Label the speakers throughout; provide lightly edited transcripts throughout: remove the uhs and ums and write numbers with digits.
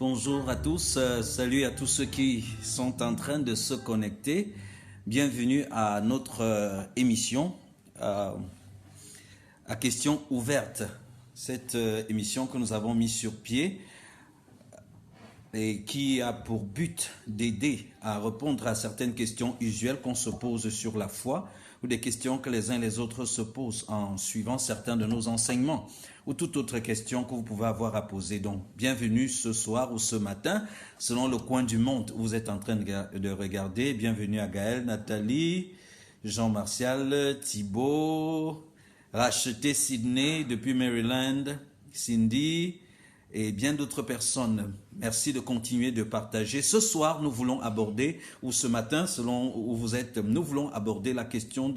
Speaker 1: Bonjour à tous, salut à tous ceux qui sont en train de se connecter. Bienvenue à notre émission à questions ouvertes. Cette émission que nous avons mise sur pied et qui a pour but d'aider à répondre à certaines questions usuelles qu'on se pose sur la foi ou des questions que les uns et les autres se posent en suivant certains de nos enseignements ou toute autre question que vous pouvez avoir à poser. Donc, bienvenue ce soir ou ce matin, selon le coin du monde où vous êtes en train de regarder. Bienvenue à Gaël, Nathalie, Jean-Martial, Thibault, Racheté Sydney depuis Maryland, Cindy et bien d'autres personnes. Merci de continuer de partager. Ce soir, nous voulons aborder, ou ce matin, selon où vous êtes, nous voulons aborder la question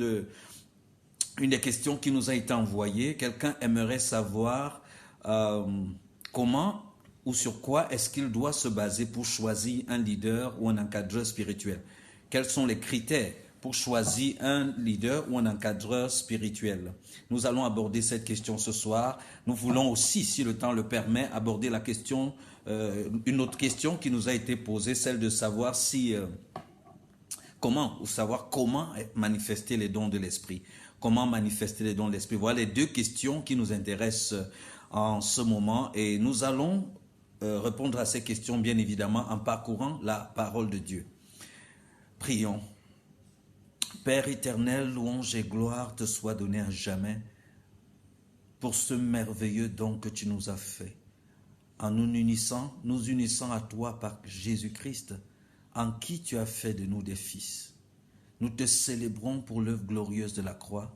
Speaker 1: une des questions qui nous a été envoyée. Quelqu'un aimerait savoir comment ou sur quoi est-ce qu'il doit se baser pour choisir un leader ou un encadreur spirituel. Quels sont les critères pour choisir un leader ou un encadreur spirituel? Nous allons aborder cette question ce soir. Nous voulons aussi, si le temps le permet, aborder la question, une autre question qui nous a été posée, celle de savoir comment manifester les dons de l'esprit. Comment manifester les dons de l'esprit? Voilà les deux questions qui nous intéressent en ce moment et nous allons répondre à ces questions bien évidemment en parcourant la parole de Dieu. Prions. Père éternel, louange et gloire te soient données à jamais pour ce merveilleux don que tu nous as fait. En nous unissant à toi par Jésus-Christ, en qui tu as fait de nous des fils. Nous te célébrons pour l'œuvre glorieuse de la croix.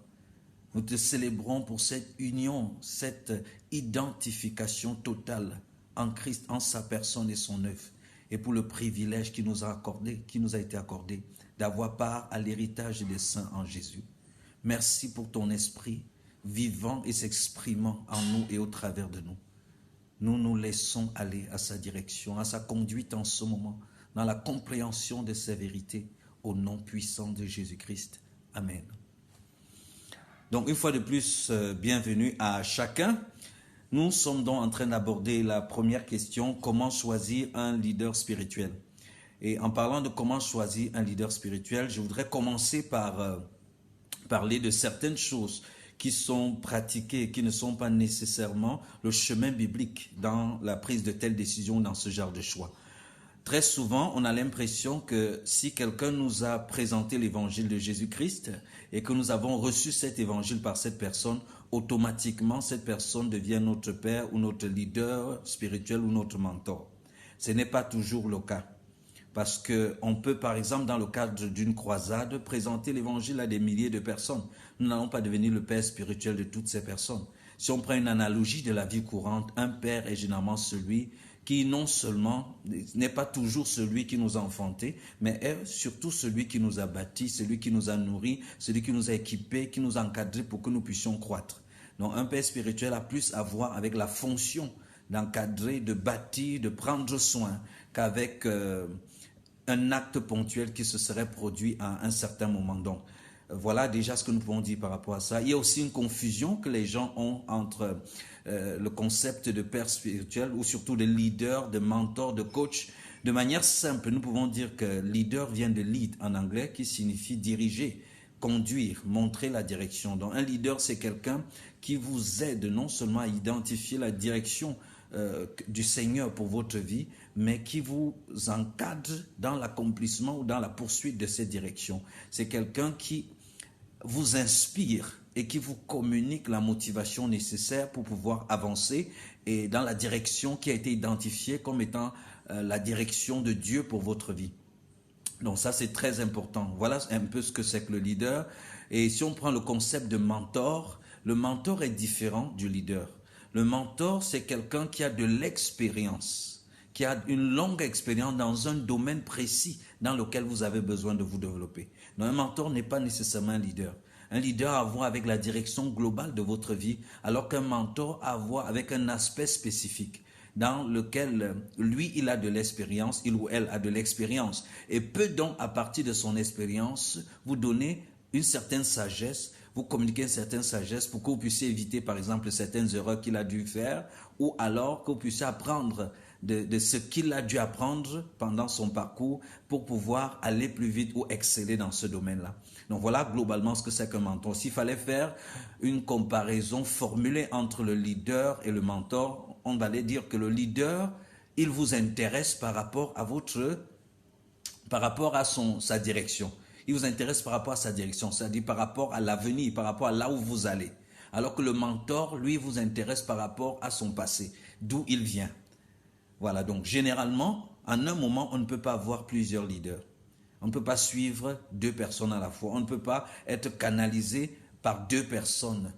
Speaker 1: Nous te célébrons pour cette union, cette identification totale en Christ, en sa personne et son œuvre, et pour le privilège qui nous a été accordé d'avoir part à l'héritage des saints en Jésus. Merci pour ton esprit vivant et s'exprimant en nous et au travers de nous. Nous nous laissons aller à sa direction, à sa conduite en ce moment, dans la compréhension de ces vérités, au nom puissant de Jésus-Christ. Amen. Donc, une fois de plus, bienvenue à chacun. Nous sommes donc en train d'aborder la première question, comment choisir un leader spirituel? Et en parlant de comment choisir un leader spirituel, je voudrais commencer par parler de certaines choses qui sont pratiquées et qui ne sont pas nécessairement le chemin biblique dans la prise de telles décisions, dans ce genre de choix. Très souvent, on a l'impression que si quelqu'un nous a présenté l'évangile de Jésus-Christ et que nous avons reçu cet évangile par cette personne, automatiquement, cette personne devient notre père ou notre leader spirituel ou notre mentor. Ce n'est pas toujours le cas. Parce qu'on peut, par exemple, dans le cadre d'une croisade, présenter l'évangile à des milliers de personnes. Nous n'allons pas devenir le père spirituel de toutes ces personnes. Si on prend une analogie de la vie courante, un père est généralement celui qui non seulement n'est pas toujours celui qui nous a enfantés, mais est surtout celui qui nous a bâtis, celui qui nous a nourris, celui qui nous a équipés, qui nous a encadrés pour que nous puissions croître. Donc un père spirituel a plus à voir avec la fonction d'encadrer, de bâtir, de prendre soin qu'avec un acte ponctuel qui se serait produit à un certain moment. Donc, voilà déjà ce que nous pouvons dire par rapport à ça. Il y a aussi une confusion que les gens ont entre le concept de père spirituel ou surtout de leader, de mentor, de coach. De manière simple, nous pouvons dire que leader vient de lead en anglais qui signifie diriger, conduire, montrer la direction. Donc un leader, c'est quelqu'un qui vous aide non seulement à identifier la direction du Seigneur pour votre vie, mais qui vous encadre dans l'accomplissement ou dans la poursuite de cette direction. C'est quelqu'un qui vous inspire et qui vous communique la motivation nécessaire pour pouvoir avancer et dans la direction qui a été identifiée comme étant la direction de Dieu pour votre vie. Donc ça, c'est très important. Voilà un peu ce que c'est que le leader. Et si on prend le concept de mentor, le mentor est différent du leader. Le mentor, c'est quelqu'un qui a de l'expérience, qui a une longue expérience dans un domaine précis dans lequel vous avez besoin de vous développer. Donc un mentor n'est pas nécessairement un leader. Un leader a à voir avec la direction globale de votre vie, alors qu'un mentor a à voir avec un aspect spécifique dans lequel lui, il a de l'expérience, il ou elle a de l'expérience et peut donc, à partir de son expérience, vous donner une certaine sagesse, vous communiquer une certaine sagesse pour que vous puissiez éviter, par exemple, certaines erreurs qu'il a dû faire ou alors que vous puissiez apprendre de ce qu'il a dû apprendre pendant son parcours pour pouvoir aller plus vite ou exceller dans ce domaine-là. Donc voilà globalement ce que c'est qu'un mentor. S'il fallait faire une comparaison formulée entre le leader et le mentor, on va dire que le leader, il vous intéresse par rapport à sa direction. Il vous intéresse par rapport à sa direction, c'est-à-dire par rapport à l'avenir, par rapport à là où vous allez. Alors que le mentor, lui, vous intéresse par rapport à son passé, d'où il vient. Voilà, donc généralement, en un moment, on ne peut pas avoir plusieurs leaders. On ne peut pas suivre deux personnes à la fois. On ne peut pas être canalisé par deux personnes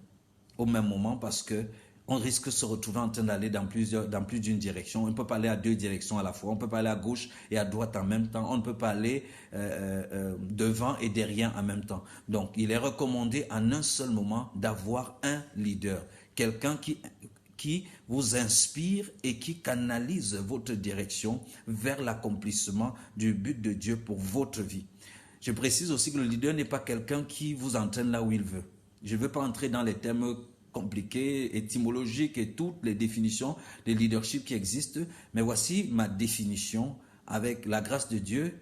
Speaker 1: au même moment parce que on risque de se retrouver en train d'aller dans plus d'une direction. On ne peut pas aller à deux directions à la fois. On ne peut pas aller à gauche et à droite en même temps. On ne peut pas aller devant et derrière en même temps. Donc, il est recommandé en un seul moment d'avoir un leader. Quelqu'un qui vous inspire et qui canalise votre direction vers l'accomplissement du but de Dieu pour votre vie. Je précise aussi que le leader n'est pas quelqu'un qui vous entraîne là où il veut. Je ne veux pas entrer dans les termes compliqués, étymologiques et toutes les définitions de leadership qui existent, mais voici ma définition avec la grâce de Dieu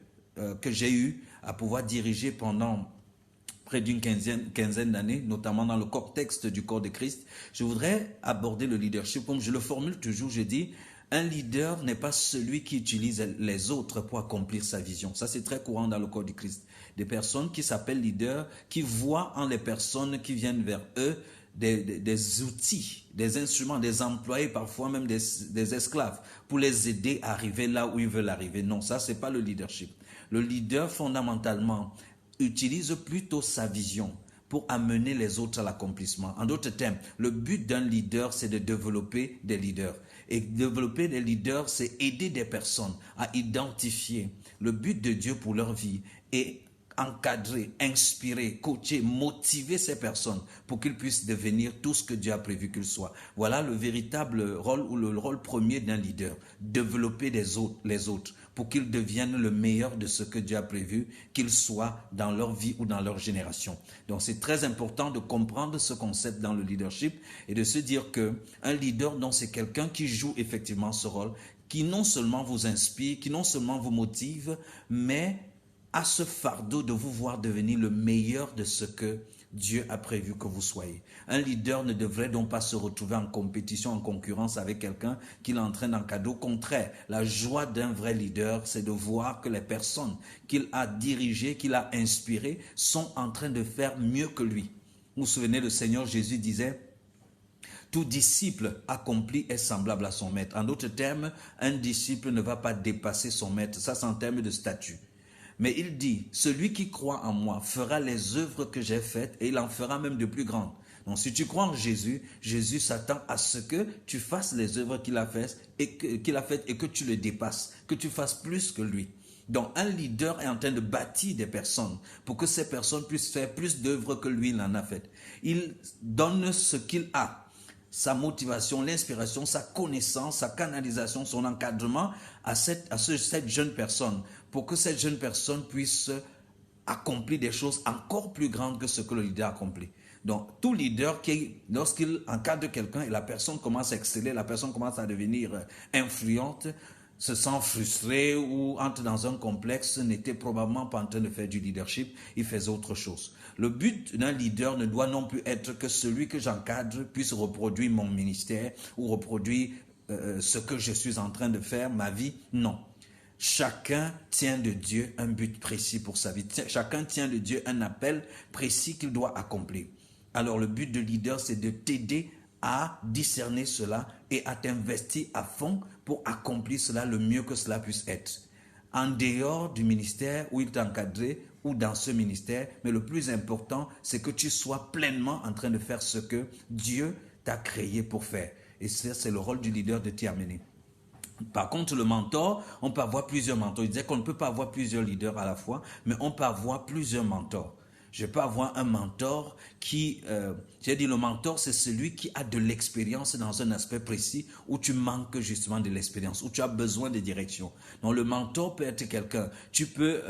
Speaker 1: que j'ai eu à pouvoir diriger pendant près d'une quinzaine d'années, notamment dans le contexte du corps de Christ. Je voudrais aborder le leadership comme je le formule toujours, je dis, un leader n'est pas celui qui utilise les autres pour accomplir sa vision. Ça, c'est très courant dans le corps du Christ. Des personnes qui s'appellent leaders, qui voient en les personnes qui viennent vers eux des outils, des instruments, des employés, parfois même des esclaves, pour les aider à arriver là où ils veulent arriver. Non, ça, c'est pas le leadership. Le leader, fondamentalement, utilise plutôt sa vision pour amener les autres à l'accomplissement. En d'autres termes, le but d'un leader, c'est de développer des leaders. Et développer des leaders, c'est aider des personnes à identifier le but de Dieu pour leur vie et encadrer, inspirer, coacher, motiver ces personnes pour qu'ils puissent devenir tout ce que Dieu a prévu qu'ils soient. Voilà le véritable rôle ou le rôle premier d'un leader, développer les autres pour qu'ils deviennent le meilleur de ce que Dieu a prévu qu'ils soient dans leur vie ou dans leur génération. Donc c'est très important de comprendre ce concept dans le leadership et de se dire qu'un leader, donc, c'est quelqu'un qui joue effectivement ce rôle, qui non seulement vous inspire, qui non seulement vous motive, mais à ce fardeau de vous voir devenir le meilleur de ce que Dieu a prévu que vous soyez. Un leader ne devrait donc pas se retrouver en compétition, en concurrence avec quelqu'un qui l'entraîne en cadeau. Au contraire, la joie d'un vrai leader, c'est de voir que les personnes qu'il a dirigées, qu'il a inspirées, sont en train de faire mieux que lui. Vous vous souvenez, le Seigneur Jésus disait: tout disciple accompli est semblable à son maître. En d'autres termes, un disciple ne va pas dépasser son maître. Ça, c'est en termes de statut. Mais il dit, celui qui croit en moi fera les œuvres que j'ai faites et il en fera même de plus grandes. Donc si tu crois en Jésus, Jésus s'attend à ce que tu fasses les œuvres qu'il a faites et que tu le dépasses, que tu fasses plus que lui. Donc un leader est en train de bâtir des personnes pour que ces personnes puissent faire plus d'œuvres que lui il en a faites. Il donne ce qu'il a, sa motivation, l'inspiration, sa connaissance, sa canalisation, son encadrement à cette jeune personne pour que cette jeune personne puisse accomplir des choses encore plus grandes que ce que le leader accomplit. Donc, tout leader, lorsqu'il encadre quelqu'un et la personne commence à exceller, la personne commence à devenir influente, se sent frustré ou entre dans un complexe, n'était probablement pas en train de faire du leadership, il faisait autre chose. Le but d'un leader ne doit non plus être que celui que j'encadre puisse reproduire mon ministère ou reproduire ce que je suis en train de faire, ma vie. Non. Chacun tient de Dieu un but précis pour sa vie. Chacun tient de Dieu un appel précis qu'il doit accomplir. Alors le but de leader, c'est de t'aider à discerner cela et à t'investir à fond pour accomplir cela le mieux que cela puisse être. En dehors du ministère où il t'a encadré ou dans ce ministère, mais le plus important, c'est que tu sois pleinement en train de faire ce que Dieu t'a créé pour faire. Et ça, c'est le rôle du leader de t'y amener. Par contre, le mentor, on peut avoir plusieurs mentors. Il disait qu'on ne peut pas avoir plusieurs leaders à la fois, mais on peut avoir plusieurs mentors. Je peux avoir un mentor qui, le mentor, c'est celui qui a de l'expérience dans un aspect précis où tu manques justement de l'expérience, où tu as besoin de direction. Donc le mentor peut être quelqu'un, tu peux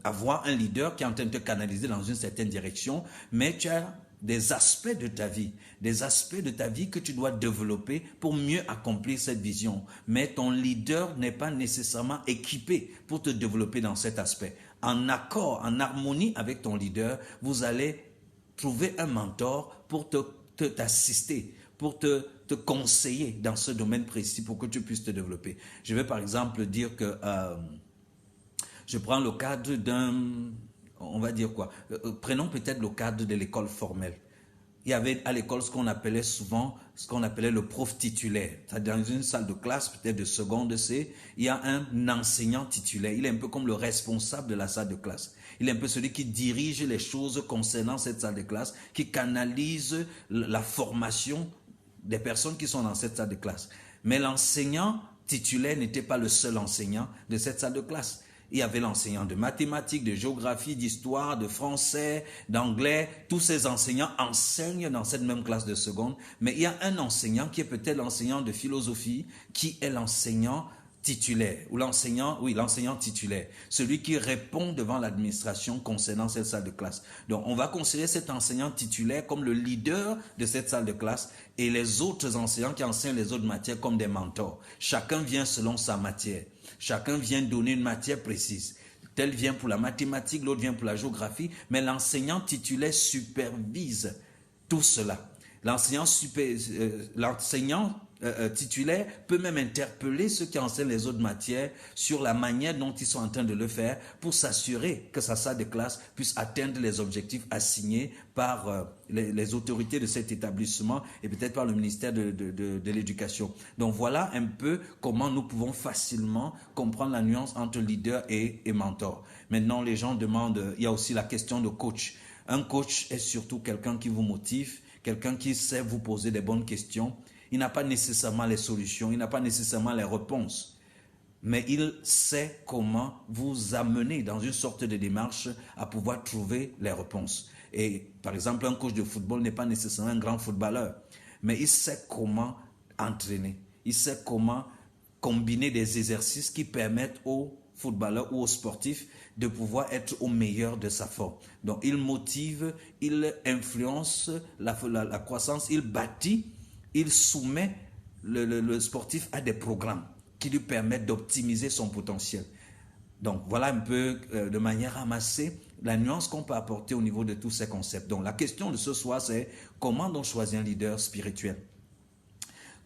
Speaker 1: avoir un leader qui est en train de te canaliser dans une certaine direction, mais tu as des aspects de ta vie, que tu dois développer pour mieux accomplir cette vision. Mais ton leader n'est pas nécessairement équipé pour te développer dans cet aspect. En accord, en harmonie avec ton leader, vous allez trouver un mentor pour t'assister, pour te conseiller dans ce domaine précis pour que tu puisses te développer. Je vais par exemple dire que je prends le cadre on va dire quoi, prenons peut-être le cadre de l'école formelle. Il y avait à l'école ce qu'on appelait le prof titulaire. Dans une salle de classe, peut-être de seconde C, il y a un enseignant titulaire. Il est un peu comme le responsable de la salle de classe. Il est un peu celui qui dirige les choses concernant cette salle de classe, qui canalise la formation des personnes qui sont dans cette salle de classe. Mais l'enseignant titulaire n'était pas le seul enseignant de cette salle de classe. Il y avait l'enseignant de mathématiques, de géographie, d'histoire, de français, d'anglais. Tous ces enseignants enseignent dans cette même classe de seconde. Mais il y a un enseignant qui est peut-être l'enseignant de philosophie, qui est l'enseignant titulaire, ou l'enseignant titulaire, celui qui répond devant l'administration concernant cette salle de classe. Donc, on va considérer cet enseignant titulaire comme le leader de cette salle de classe et les autres enseignants qui enseignent les autres matières comme des mentors. Chacun vient selon sa matière. Chacun vient donner une matière précise. Tel vient pour la mathématique, l'autre vient pour la géographie, mais l'enseignant titulaire supervise tout cela. L'enseignant titulaire peut même interpeller ceux qui enseignent les autres matières sur la manière dont ils sont en train de le faire pour s'assurer que sa salle de classe puisse atteindre les objectifs assignés par les autorités de cet établissement et peut-être par le ministère de l'Éducation. Donc voilà un peu comment nous pouvons facilement comprendre la nuance entre leader et mentor. Maintenant, les gens demandent, il y a aussi la question de coach. Un coach est surtout quelqu'un qui vous motive, quelqu'un qui sait vous poser des bonnes questions. Il n'a pas nécessairement les solutions, il n'a pas nécessairement les réponses, mais il sait comment vous amener dans une sorte de démarche à pouvoir trouver les réponses. Et par exemple, un coach de football n'est pas nécessairement un grand footballeur, mais il sait comment entraîner, il sait comment combiner des exercices qui permettent aux footballeurs ou aux sportifs de pouvoir être au meilleur de sa forme. Donc il motive, il influence la croissance, il bâtit, il soumet le sportif à des programmes qui lui permettent d'optimiser son potentiel. Donc voilà un peu de manière ramassée la nuance qu'on peut apporter au niveau de tous ces concepts. Donc la question de ce soir, c'est comment donc choisir un leader spirituel?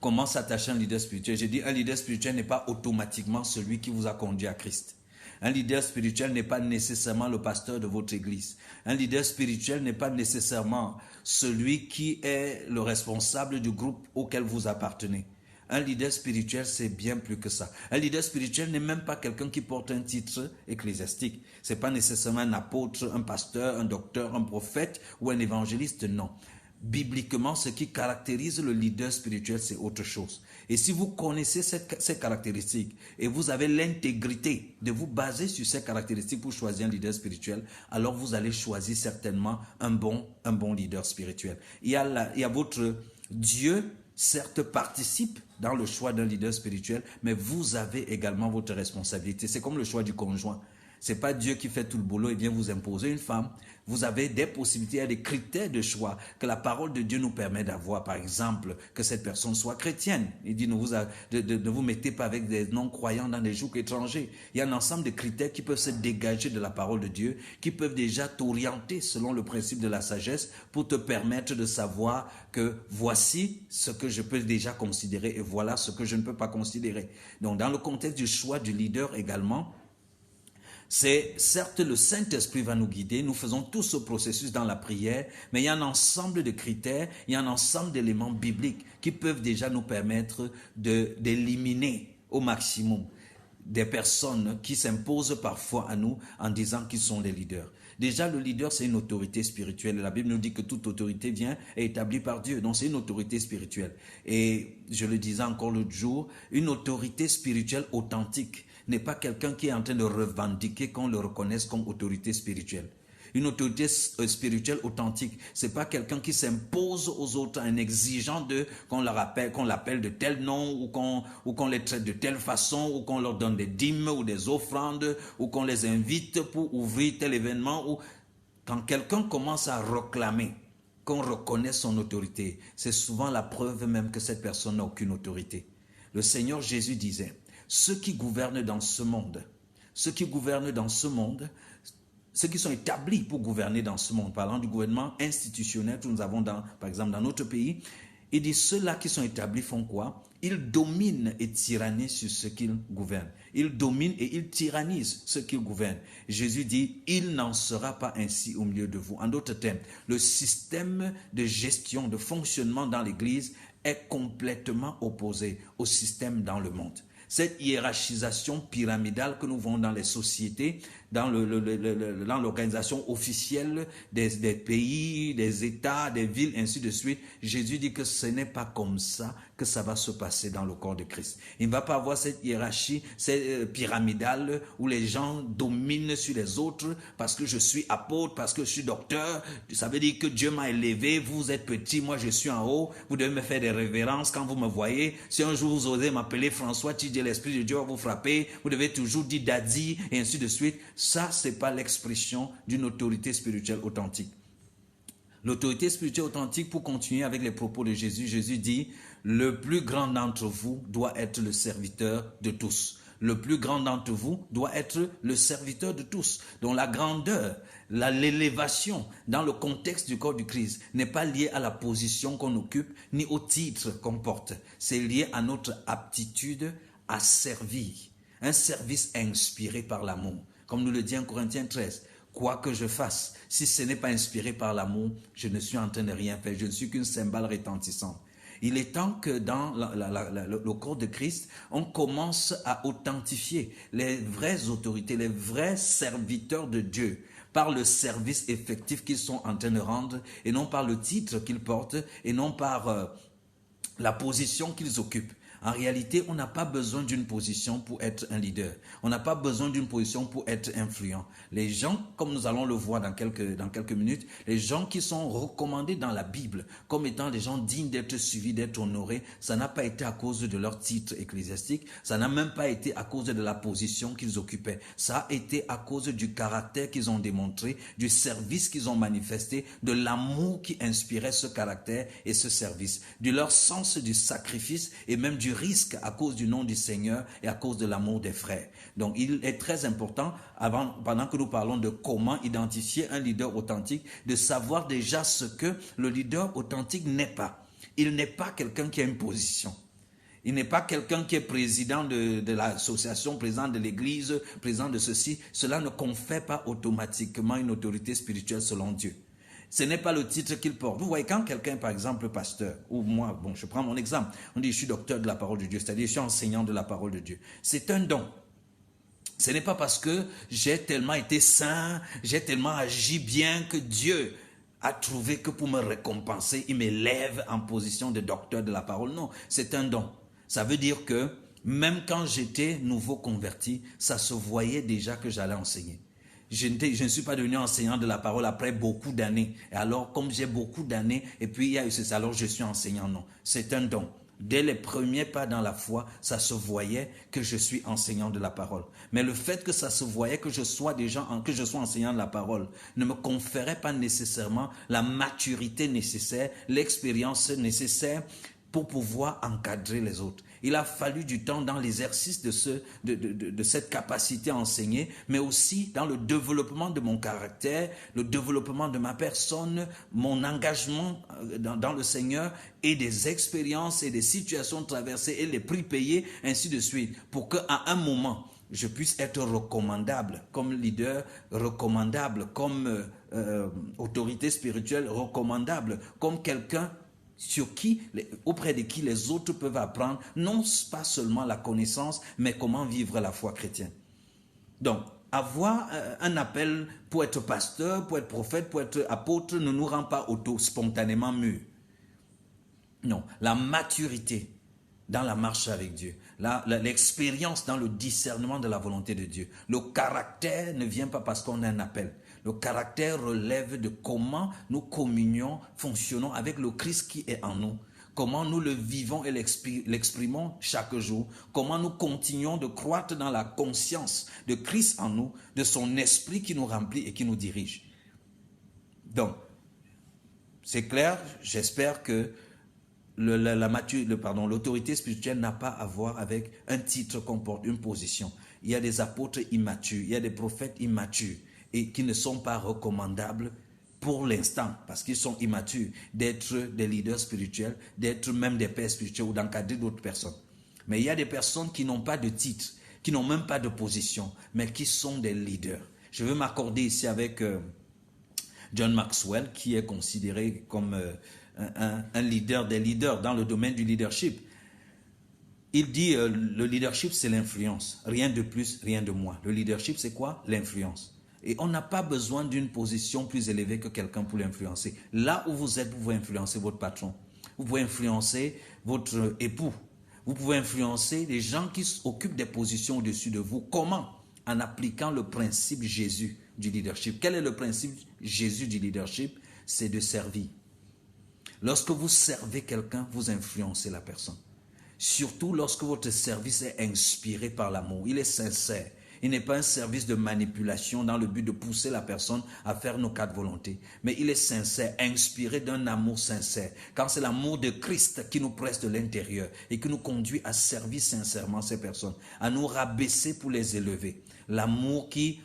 Speaker 1: Comment s'attacher à un leader spirituel? J'ai dit un leader spirituel n'est pas automatiquement celui qui vous a conduit à Christ. Un leader spirituel n'est pas nécessairement le pasteur de votre église. Un leader spirituel n'est pas nécessairement celui qui est le responsable du groupe auquel vous appartenez. Un leader spirituel, c'est bien plus que ça. Un leader spirituel n'est même pas quelqu'un qui porte un titre ecclésiastique. Ce n'est pas nécessairement un apôtre, un pasteur, un docteur, un prophète ou un évangéliste, non. Bibliquement, ce qui caractérise le leader spirituel, c'est autre chose. Et si vous connaissez ces caractéristiques et vous avez l'intégrité de vous baser sur ces caractéristiques pour choisir un leader spirituel, alors vous allez choisir certainement un bon leader spirituel. Il y a votre Dieu, certes, participe dans le choix d'un leader spirituel, mais vous avez également votre responsabilité. C'est comme le choix du conjoint. Ce n'est pas Dieu qui fait tout le boulot et vient vous imposer une femme. Vous avez des possibilités, il y a des critères de choix que la parole de Dieu nous permet d'avoir. Par exemple, que cette personne soit chrétienne. Il dit, ne vous mettez pas avec des non-croyants dans des jougs étrangers. Il y a un ensemble de critères qui peuvent se dégager de la parole de Dieu, qui peuvent déjà t'orienter selon le principe de la sagesse pour te permettre de savoir que voici ce que je peux déjà considérer et voilà ce que je ne peux pas considérer. Donc, dans le contexte du choix du leader également, c'est certes le Saint-Esprit va nous guider, nous faisons tout ce processus dans la prière, mais il y a un ensemble de critères, il y a un ensemble d'éléments bibliques qui peuvent déjà nous permettre d'éliminer au maximum des personnes qui s'imposent parfois à nous en disant qu'ils sont les leaders. Déjà, le leader, c'est une autorité spirituelle. La Bible nous dit que toute autorité vient et est établie par Dieu. Donc, c'est une autorité spirituelle. Et je le disais encore l'autre jour, une autorité spirituelle authentique n'est pas quelqu'un qui est en train de revendiquer qu'on le reconnaisse comme autorité spirituelle. Une autorité spirituelle authentique, c'est pas quelqu'un qui s'impose aux autres en exigeant qu'on l'appelle de tel nom ou qu'on les traite de telle façon ou qu'on leur donne des dîmes ou des offrandes ou qu'on les invite pour ouvrir tel événement. Ou quand quelqu'un commence à réclamer quelqu'un reconnaît son autorité, c'est souvent la preuve même que cette personne n'a aucune autorité. Le Seigneur Jésus disait, ceux qui gouvernent dans ce monde, ceux qui sont établis pour gouverner dans ce monde, parlant du gouvernement institutionnel que nous avons par exemple dans notre pays, il dit ceux-là qui sont établis font quoi? Ils dominent et tyrannissent sur ceux qu'ils gouvernent. Ils dominent et ils tyrannisent ceux qu'ils gouvernent. Jésus dit, il n'en sera pas ainsi au milieu de vous. En d'autres termes, le système de gestion, de fonctionnement dans l'Église est complètement opposé au système dans le monde. Cette hiérarchisation pyramidale que nous voyons dans les sociétés, dans l'organisation officielle des pays, des États, des villes, ainsi de suite, Jésus dit que ce n'est pas comme ça que ça va se passer dans le corps de Christ. Il ne va pas avoir cette hiérarchie pyramidale où les gens dominent sur les autres parce que je suis apôtre, parce que je suis docteur. Ça veut dire que Dieu m'a élevé, vous êtes petit, moi je suis en haut, vous devez me faire des révérences quand vous me voyez. Si un jour vous osez m'appeler François, tu dis l'Esprit de Dieu va vous frapper, vous devez toujours dire Daddy, et ainsi de suite. Ça, ce n'est pas l'expression d'une autorité spirituelle authentique. L'autorité spirituelle authentique, pour continuer avec les propos de Jésus, Jésus dit, le plus grand d'entre vous doit être le serviteur de tous. Le plus grand d'entre vous doit être le serviteur de tous. Donc la grandeur, l'élévation dans le contexte du corps du Christ n'est pas liée à la position qu'on occupe, ni au titre qu'on porte. C'est lié à notre aptitude à servir. Un service inspiré par l'amour. Comme nous le dit en Corinthiens 13, quoi que je fasse, si ce n'est pas inspiré par l'amour, je ne suis en train de rien faire, je ne suis qu'une cymbale retentissante. Il est temps que dans le corps de Christ, on commence à authentifier les vraies autorités, les vrais serviteurs de Dieu, par le service effectif qu'ils sont en train de rendre, et non par le titre qu'ils portent, et non par la position qu'ils occupent. En réalité, on n'a pas besoin d'une position pour être un leader. On n'a pas besoin d'une position pour être influent. Les gens, comme nous allons le voir dans quelques minutes, les gens qui sont recommandés dans la Bible comme étant des gens dignes d'être suivis, d'être honorés, ça n'a pas été à cause de leur titre ecclésiastique, ça n'a même pas été à cause de la position qu'ils occupaient. Ça a été à cause du caractère qu'ils ont démontré, du service qu'ils ont manifesté, de l'amour qui inspirait ce caractère et ce service, de leur sens du sacrifice et même du risque à cause du nom du Seigneur et à cause de l'amour des frères. Donc il est très important, pendant que nous parlons de comment identifier un leader authentique, de savoir déjà ce que le leader authentique n'est pas. Il n'est pas quelqu'un qui a une position. Il n'est pas quelqu'un qui est président de l'association, président de l'église, président de ceci. Cela ne confère pas automatiquement une autorité spirituelle selon Dieu. Ce n'est pas le titre qu'il porte. Vous voyez, quand quelqu'un, par exemple, pasteur, ou moi, bon, je prends mon exemple, on dit je suis docteur de la parole de Dieu, c'est-à-dire je suis enseignant de la parole de Dieu. C'est un don. Ce n'est pas parce que j'ai tellement été saint, j'ai tellement agi bien que Dieu a trouvé que pour me récompenser, il m'élève en position de docteur de la parole. Non, c'est un don. Ça veut dire que même quand j'étais nouveau converti, ça se voyait déjà que j'allais enseigner. Je ne suis pas devenu enseignant de la parole après beaucoup d'années. Et alors, comme j'ai beaucoup d'années, et puis il y a eu ça, alors je suis enseignant. Non, c'est un don. Dès les premiers pas dans la foi, ça se voyait que je suis enseignant de la parole. Mais le fait que ça se voyait que je sois enseignant de la parole ne me conférait pas nécessairement la maturité nécessaire, l'expérience nécessaire pour pouvoir encadrer les autres. Il a fallu du temps dans l'exercice de cette capacité à enseigner, mais aussi dans le développement de mon caractère, le développement de ma personne, mon engagement dans le Seigneur et des expériences et des situations traversées et les prix payés, ainsi de suite, pour qu'à un moment, je puisse être recommandable comme leader, recommandable comme autorité spirituelle, recommandable comme quelqu'un auprès de qui les autres peuvent apprendre, non pas seulement la connaissance, mais comment vivre la foi chrétienne. Donc, avoir un appel pour être pasteur, pour être prophète, pour être apôtre, ne nous rend pas spontanément mûrs. Non, la maturité dans la marche avec Dieu, l'expérience dans le discernement de la volonté de Dieu, le caractère ne vient pas parce qu'on a un appel. Le caractère relève de comment nous communions, fonctionnons avec le Christ qui est en nous. Comment nous le vivons et l'exprimons chaque jour. Comment nous continuons de croître dans la conscience de Christ en nous, de son esprit qui nous remplit et qui nous dirige. Donc, c'est clair, j'espère que l'autorité spirituelle n'a pas à voir avec un titre qu'on porte, une position. Il y a des apôtres immatures, il y a des prophètes immatures et qui ne sont pas recommandables pour l'instant, parce qu'ils sont immatures, d'être des leaders spirituels, d'être même des pères spirituels ou d'encadrer d'autres personnes. Mais il y a des personnes qui n'ont pas de titre, qui n'ont même pas de position, mais qui sont des leaders. Je veux m'accorder ici avec John Maxwell, qui est considéré comme un leader des leaders dans le domaine du leadership. Il dit le leadership, c'est l'influence. Rien de plus, rien de moins. Le leadership, c'est quoi? L'influence. Et on n'a pas besoin d'une position plus élevée que quelqu'un pour l'influencer. Là où vous êtes, vous pouvez influencer votre patron. Vous pouvez influencer votre époux. Vous pouvez influencer les gens qui occupent des positions au-dessus de vous. Comment? En appliquant le principe Jésus du leadership. Quel est le principe Jésus du leadership? C'est de servir. Lorsque vous servez quelqu'un, vous influencez la personne. Surtout lorsque votre service est inspiré par l'amour. Il est sincère. Il n'est pas un service de manipulation dans le but de pousser la personne à faire nos quatre volontés. Mais il est sincère, inspiré d'un amour sincère. Quand c'est l'amour de Christ qui nous presse de l'intérieur et qui nous conduit à servir sincèrement ces personnes, à nous rabaisser pour les élever. L'amour qui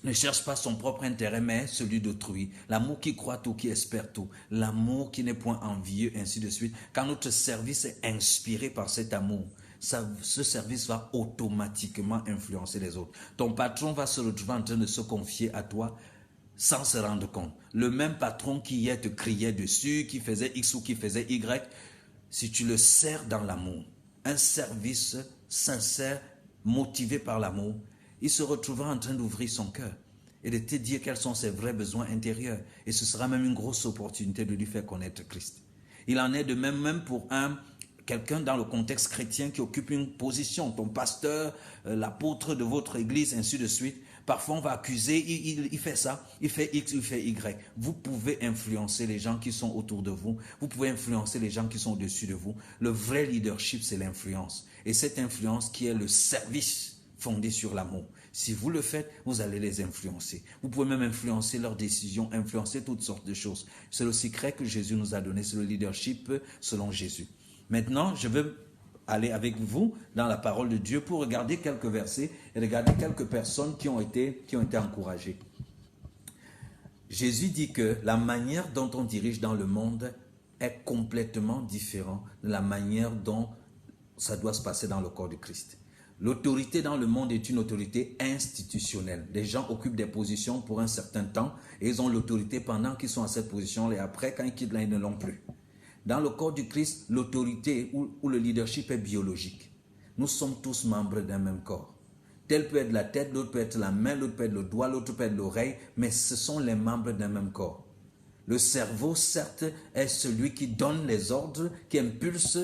Speaker 1: ne cherche pas son propre intérêt, mais celui d'autrui. L'amour qui croit tout, qui espère tout. L'amour qui n'est point envieux, ainsi de suite. Quand notre service est inspiré par cet amour, ce service va automatiquement influencer les autres. Ton patron va se retrouver en train de se confier à toi sans se rendre compte. Le même patron qui hier te criait dessus, qui faisait X ou qui faisait Y, si tu le sers dans l'amour, un service sincère, motivé par l'amour, il se retrouvera en train d'ouvrir son cœur et de te dire quels sont ses vrais besoins intérieurs. Et ce sera même une grosse opportunité de lui faire connaître Christ. Il en est de même pour quelqu'un dans le contexte chrétien qui occupe une position, ton pasteur, l'apôtre de votre église, ainsi de suite. Parfois, on va accuser, il fait ça, il fait X, il fait Y. Vous pouvez influencer les gens qui sont autour de vous. Vous pouvez influencer les gens qui sont au-dessus de vous. Le vrai leadership, c'est l'influence. Et cette influence qui est le service fondé sur l'amour. Si vous le faites, vous allez les influencer. Vous pouvez même influencer leurs décisions, influencer toutes sortes de choses. C'est le secret que Jésus nous a donné, c'est le leadership selon Jésus. Maintenant, je veux aller avec vous dans la parole de Dieu pour regarder quelques versets et regarder quelques personnes qui ont été encouragées. Jésus dit que la manière dont on dirige dans le monde est complètement différente de la manière dont ça doit se passer dans le corps de Christ. L'autorité dans le monde est une autorité institutionnelle. Les gens occupent des positions pour un certain temps et ils ont l'autorité pendant qu'ils sont à cette position et après, quand ils quittent là, ils ne l'ont plus. Dans le corps du Christ, l'autorité ou le leadership est biologique. Nous sommes tous membres d'un même corps. Tel peut être la tête, l'autre peut être la main, l'autre peut être le doigt, l'autre peut être l'oreille, mais ce sont les membres d'un même corps. Le cerveau, certes, est celui qui donne les ordres, qui impulse,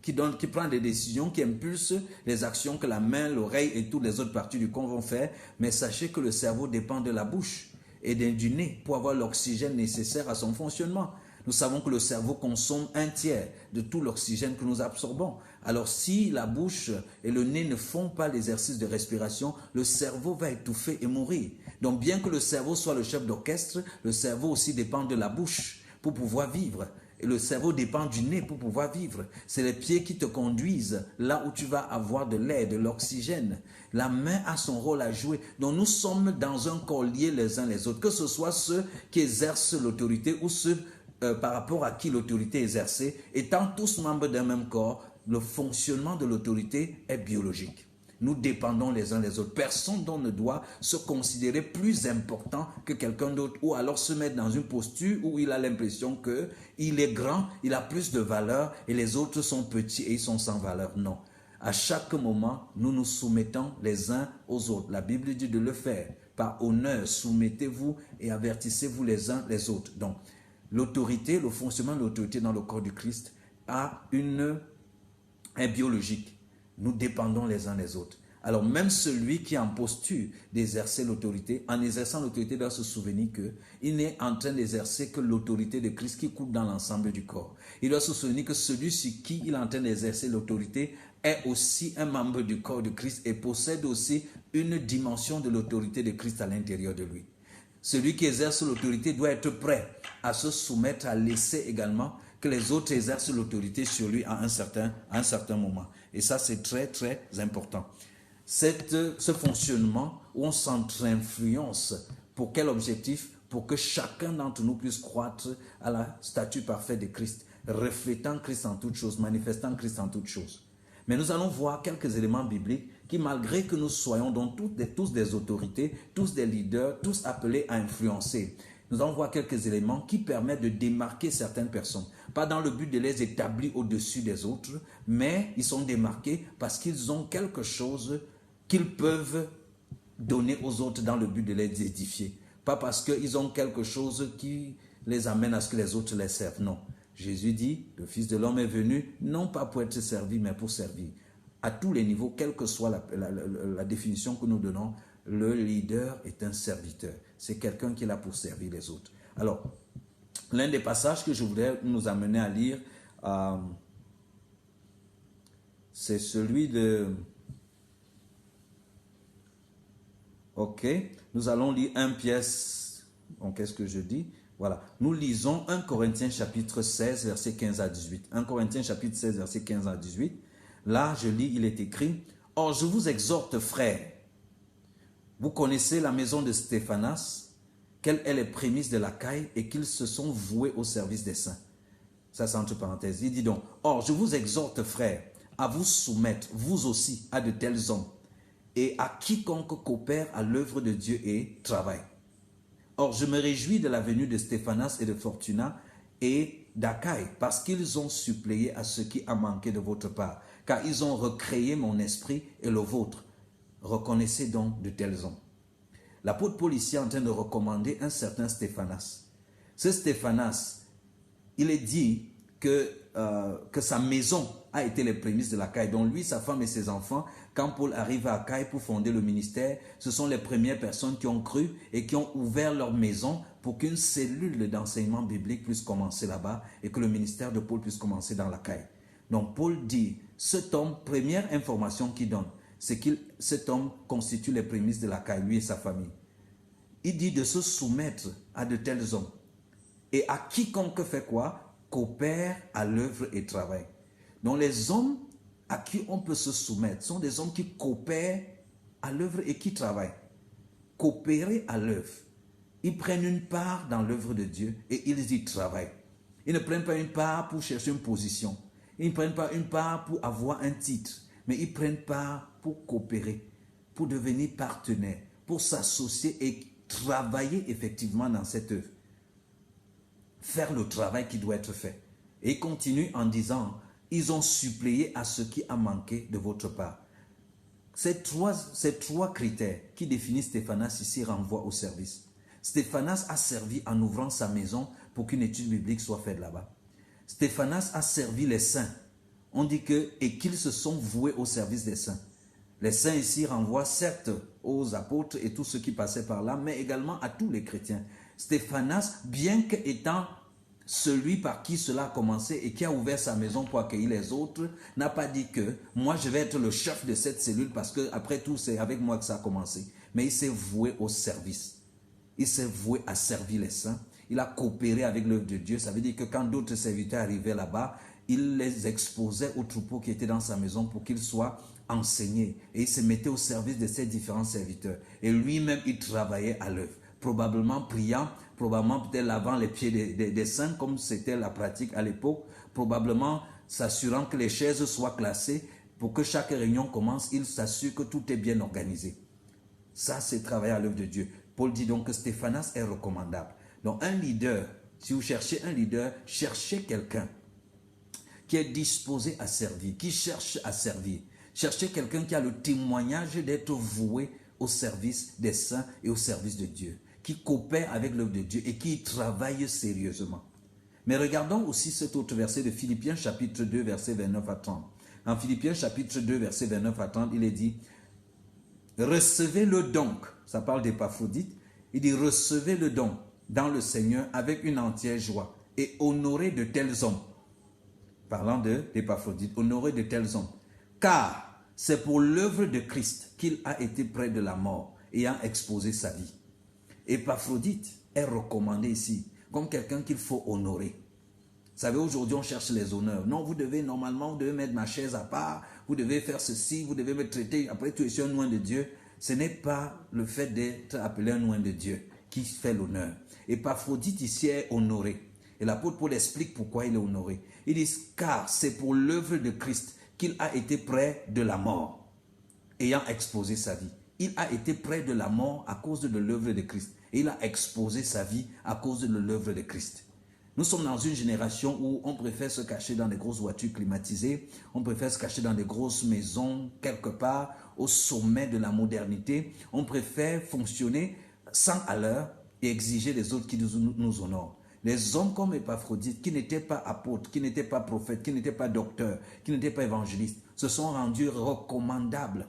Speaker 1: qui prend des décisions, qui impulse les actions que la main, l'oreille et toutes les autres parties du corps vont faire. Mais sachez que le cerveau dépend de la bouche et du nez pour avoir l'oxygène nécessaire à son fonctionnement. Nous savons que le cerveau consomme 1/3 de tout l'oxygène que nous absorbons. Alors si la bouche et le nez ne font pas l'exercice de respiration, le cerveau va étouffer et mourir. Donc bien que le cerveau soit le chef d'orchestre, le cerveau aussi dépend de la bouche pour pouvoir vivre. Et le cerveau dépend du nez pour pouvoir vivre. C'est les pieds qui te conduisent là où tu vas avoir de l'air, de l'oxygène. La main a son rôle à jouer. Donc nous sommes dans un corps liés les uns les autres. Que ce soit ceux qui exercent l'autorité ou ceux par rapport à qui l'autorité est exercée, étant tous membres d'un même corps, le fonctionnement de l'autorité est biologique. Nous dépendons les uns les autres. Personne ne doit se considérer plus important que quelqu'un d'autre ou alors se mettre dans une posture où il a l'impression qu'il est grand, il a plus de valeur et les autres sont petits et ils sont sans valeur. Non. À chaque moment, nous nous soumettons les uns aux autres. La Bible dit de le faire. Par honneur, soumettez-vous et avertissez-vous les uns les autres. Donc, l'autorité, le fonctionnement de l'autorité dans le corps du Christ est biologique. Nous dépendons les uns les autres. Alors même celui qui est en posture d'exercer l'autorité, en exerçant l'autorité, doit se souvenir qu'il n'est en train d'exercer que l'autorité de Christ qui coupe dans l'ensemble du corps. Il doit se souvenir que celui sur qui il est en train d'exercer l'autorité est aussi un membre du corps de Christ et possède aussi une dimension de l'autorité de Christ à l'intérieur de lui. Celui qui exerce l'autorité doit être prêt à se soumettre, à laisser également que les autres exercent l'autorité sur lui à un certain moment. Et ça, c'est très, très important. Ce fonctionnement où on s'entre-influence, pour quel objectif? Pour que chacun d'entre nous puisse croître à la statue parfaite de Christ, reflétant Christ en toutes choses, manifestant Christ en toutes choses. Mais nous allons voir quelques éléments bibliques qui, malgré que nous soyons donc tous des autorités, tous des leaders, tous appelés à influencer, nous allons voir quelques éléments qui permettent de démarquer certaines personnes. Pas dans le but de les établir au-dessus des autres, mais ils sont démarqués parce qu'ils ont quelque chose qu'ils peuvent donner aux autres dans le but de les édifier. Pas parce qu'ils ont quelque chose qui les amène à ce que les autres les servent. Non. Jésus dit, le Fils de l'homme est venu, non pas pour être servi, mais pour servir. À tous les niveaux, quelle que soit la définition que nous donnons, le leader est un serviteur. C'est quelqu'un qui est là pour servir les autres. Alors, l'un des passages que je voudrais nous amener à lire, c'est celui de... Ok, nous allons lire un pièce. Donc, qu'est-ce que je dis? Voilà, nous lisons 1 Corinthiens chapitre 16, verset 15 à 18. 1 Corinthiens chapitre 16, verset 15 à 18. Là, je lis, il est écrit, « Or, je vous exhorte, frères, vous connaissez la maison de Stéphanas, qu'elle est les prémices de la caille et qu'ils se sont voués au service des saints. » Ça, c'est entre parenthèses. Il dit donc, « Or, je vous exhorte, frères, à vous soumettre, vous aussi, à de tels hommes, et à quiconque coopère à l'œuvre de Dieu et travaille. Or, je me réjouis de la venue de Stéphanas et de Fortuna et d'Achaïe, parce qu'ils ont suppléé à ce qui a manqué de votre part, car ils ont recréé mon esprit et le vôtre. Reconnaissez donc de tels hommes. » L'apôtre Paul ici est en train de recommander un certain Stéphanas. Ce Stéphanas, il est dit que sa maison a été les prémices de l'Achaïe. Donc lui, sa femme et ses enfants, quand Paul arrive à Achaïe pour fonder le ministère, ce sont les premières personnes qui ont cru et qui ont ouvert leur maison pour qu'une cellule d'enseignement biblique puisse commencer là-bas et que le ministère de Paul puisse commencer dans l'Achaïe. Donc Paul dit, cet homme, première information qu'il donne, c'est que cet homme constitue les prémices de l'Achaïe, lui et sa famille. Il dit de se soumettre à de tels hommes. Et à quiconque fait quoi? Coopère à l'œuvre et travaille. Donc les hommes à qui on peut se soumettre sont des hommes qui coopèrent à l'œuvre et qui travaillent. Coopérer à l'œuvre. Ils prennent une part dans l'œuvre de Dieu et ils y travaillent. Ils ne prennent pas une part pour chercher une position. Ils ne prennent pas une part pour avoir un titre, mais ils prennent part pour coopérer, pour devenir partenaires, pour s'associer et travailler effectivement dans cette œuvre. Faire le travail qui doit être fait. Et il continue en disant, ils ont suppléé à ce qui a manqué de votre part. Ces trois critères qui définissent Stéphanas ici renvoient au service. Stéphanas a servi en ouvrant sa maison pour qu'une étude biblique soit faite là-bas. Stéphanas a servi les saints. On dit que, et qu'ils se sont voués au service des saints. Les saints ici renvoient certes aux apôtres et tous ceux qui passaient par là, mais également à tous les chrétiens. Stéphanas, bien qu'étant celui par qui cela a commencé et qui a ouvert sa maison pour accueillir les autres, n'a pas dit que moi je vais être le chef de cette cellule parce que après tout c'est avec moi que ça a commencé. Mais il s'est voué au service. Il s'est voué à servir les saints. Il a coopéré avec l'œuvre de Dieu. Ça veut dire que quand d'autres serviteurs arrivaient là-bas, il les exposait aux troupeaux qui étaient dans sa maison pour qu'ils soient enseignés. Et il se mettait au service de ces différents serviteurs. Et lui-même, il travaillait à l'œuvre. Probablement priant, probablement peut-être lavant les pieds des saints comme c'était la pratique à l'époque, probablement s'assurant que les chaises soient classées pour que chaque réunion commence, il s'assure que tout est bien organisé. Ça, c'est travailler à l'œuvre de Dieu. Paul dit donc que Stéphanas est recommandable. Donc un leader, si vous cherchez un leader, cherchez quelqu'un qui est disposé à servir, qui cherche à servir. Cherchez quelqu'un qui a le témoignage d'être voué au service des saints et au service de Dieu, qui coopère avec l'œuvre de Dieu et qui travaille sérieusement. Mais regardons aussi cet autre verset de Philippiens chapitre 2, verset 29 à 30. En Philippiens chapitre 2, verset 29 à 30, il est dit « Recevez-le donc », ça parle d'Épaphrodite, il dit « Recevez-le donc dans le Seigneur avec une entière joie et honorez de tels hommes. » Parlant d'Épaphrodite, honorez de tels hommes. Car c'est pour l'œuvre de Christ qu'il a été près de la mort, ayant exposé sa vie. Épaphrodite est recommandé ici comme quelqu'un qu'il faut honorer. Vous savez, aujourd'hui, on cherche les honneurs. Non, vous devez mettre ma chaise à part, vous devez faire ceci, vous devez me traiter, après tu es un oint de Dieu. Ce n'est pas le fait d'être appelé un oint de Dieu qui fait l'honneur. Épaphrodite ici est honoré. Et l'apôtre Paul explique pourquoi il est honoré. Il dit, car c'est pour l'œuvre de Christ qu'il a été près de la mort, ayant exposé sa vie. Il a été près de la mort à cause de l'œuvre de Christ. Et il a exposé sa vie à cause de l'œuvre de Christ. Nous sommes dans une génération où on préfère se cacher dans des grosses voitures climatisées, on préfère se cacher dans des grosses maisons, quelque part au sommet de la modernité. On préfère fonctionner sans à l'heure et exiger des autres qui nous honorent. Les hommes comme Épaphrodite, qui n'étaient pas apôtres, qui n'étaient pas prophètes, qui n'étaient pas docteurs, qui n'étaient pas évangélistes, se sont rendus recommandables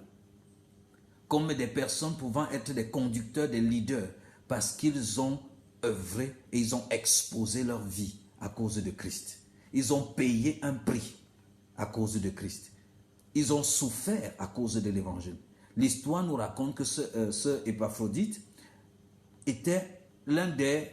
Speaker 1: comme des personnes pouvant être des conducteurs, des leaders, parce qu'ils ont œuvré et ils ont exposé leur vie à cause de Christ. Ils ont payé un prix à cause de Christ. Ils ont souffert à cause de l'évangile. L'histoire nous raconte que ce Épaphrodite était l'un des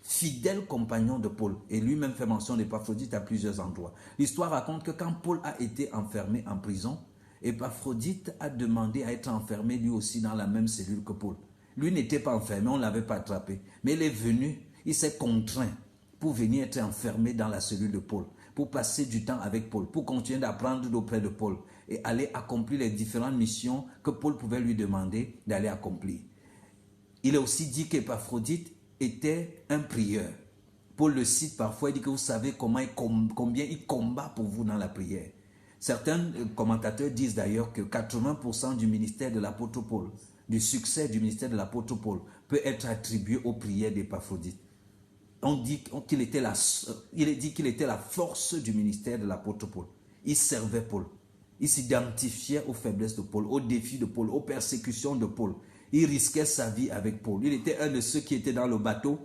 Speaker 1: fidèles compagnons de Paul. Et lui-même fait mention d'Épaphrodite à plusieurs endroits. L'histoire raconte que quand Paul a été enfermé en prison, Épaphrodite a demandé à être enfermé lui aussi dans la même cellule que Paul. Lui n'était pas enfermé, on ne l'avait pas attrapé. Mais il est venu, il s'est contraint pour venir être enfermé dans la cellule de Paul, pour passer du temps avec Paul, pour continuer d'apprendre auprès de Paul et aller accomplir les différentes missions que Paul pouvait lui demander d'aller accomplir. Il est aussi dit qu'Épaphrodite était un prieur. Paul le cite parfois, il dit que vous savez combien il combat pour vous dans la prière. Certains commentateurs disent d'ailleurs que 80% du ministère de l'apôtre Paul, du succès du ministère de l'apôtre Paul, peut être attribué aux prières d'Épaphrodite. On dit qu'il était la force du ministère de l'apôtre Paul. Il servait Paul. Il s'identifiait aux faiblesses de Paul, aux défis de Paul, aux persécutions de Paul. Il risquait sa vie avec Paul. Il était un de ceux qui étaient dans le bateau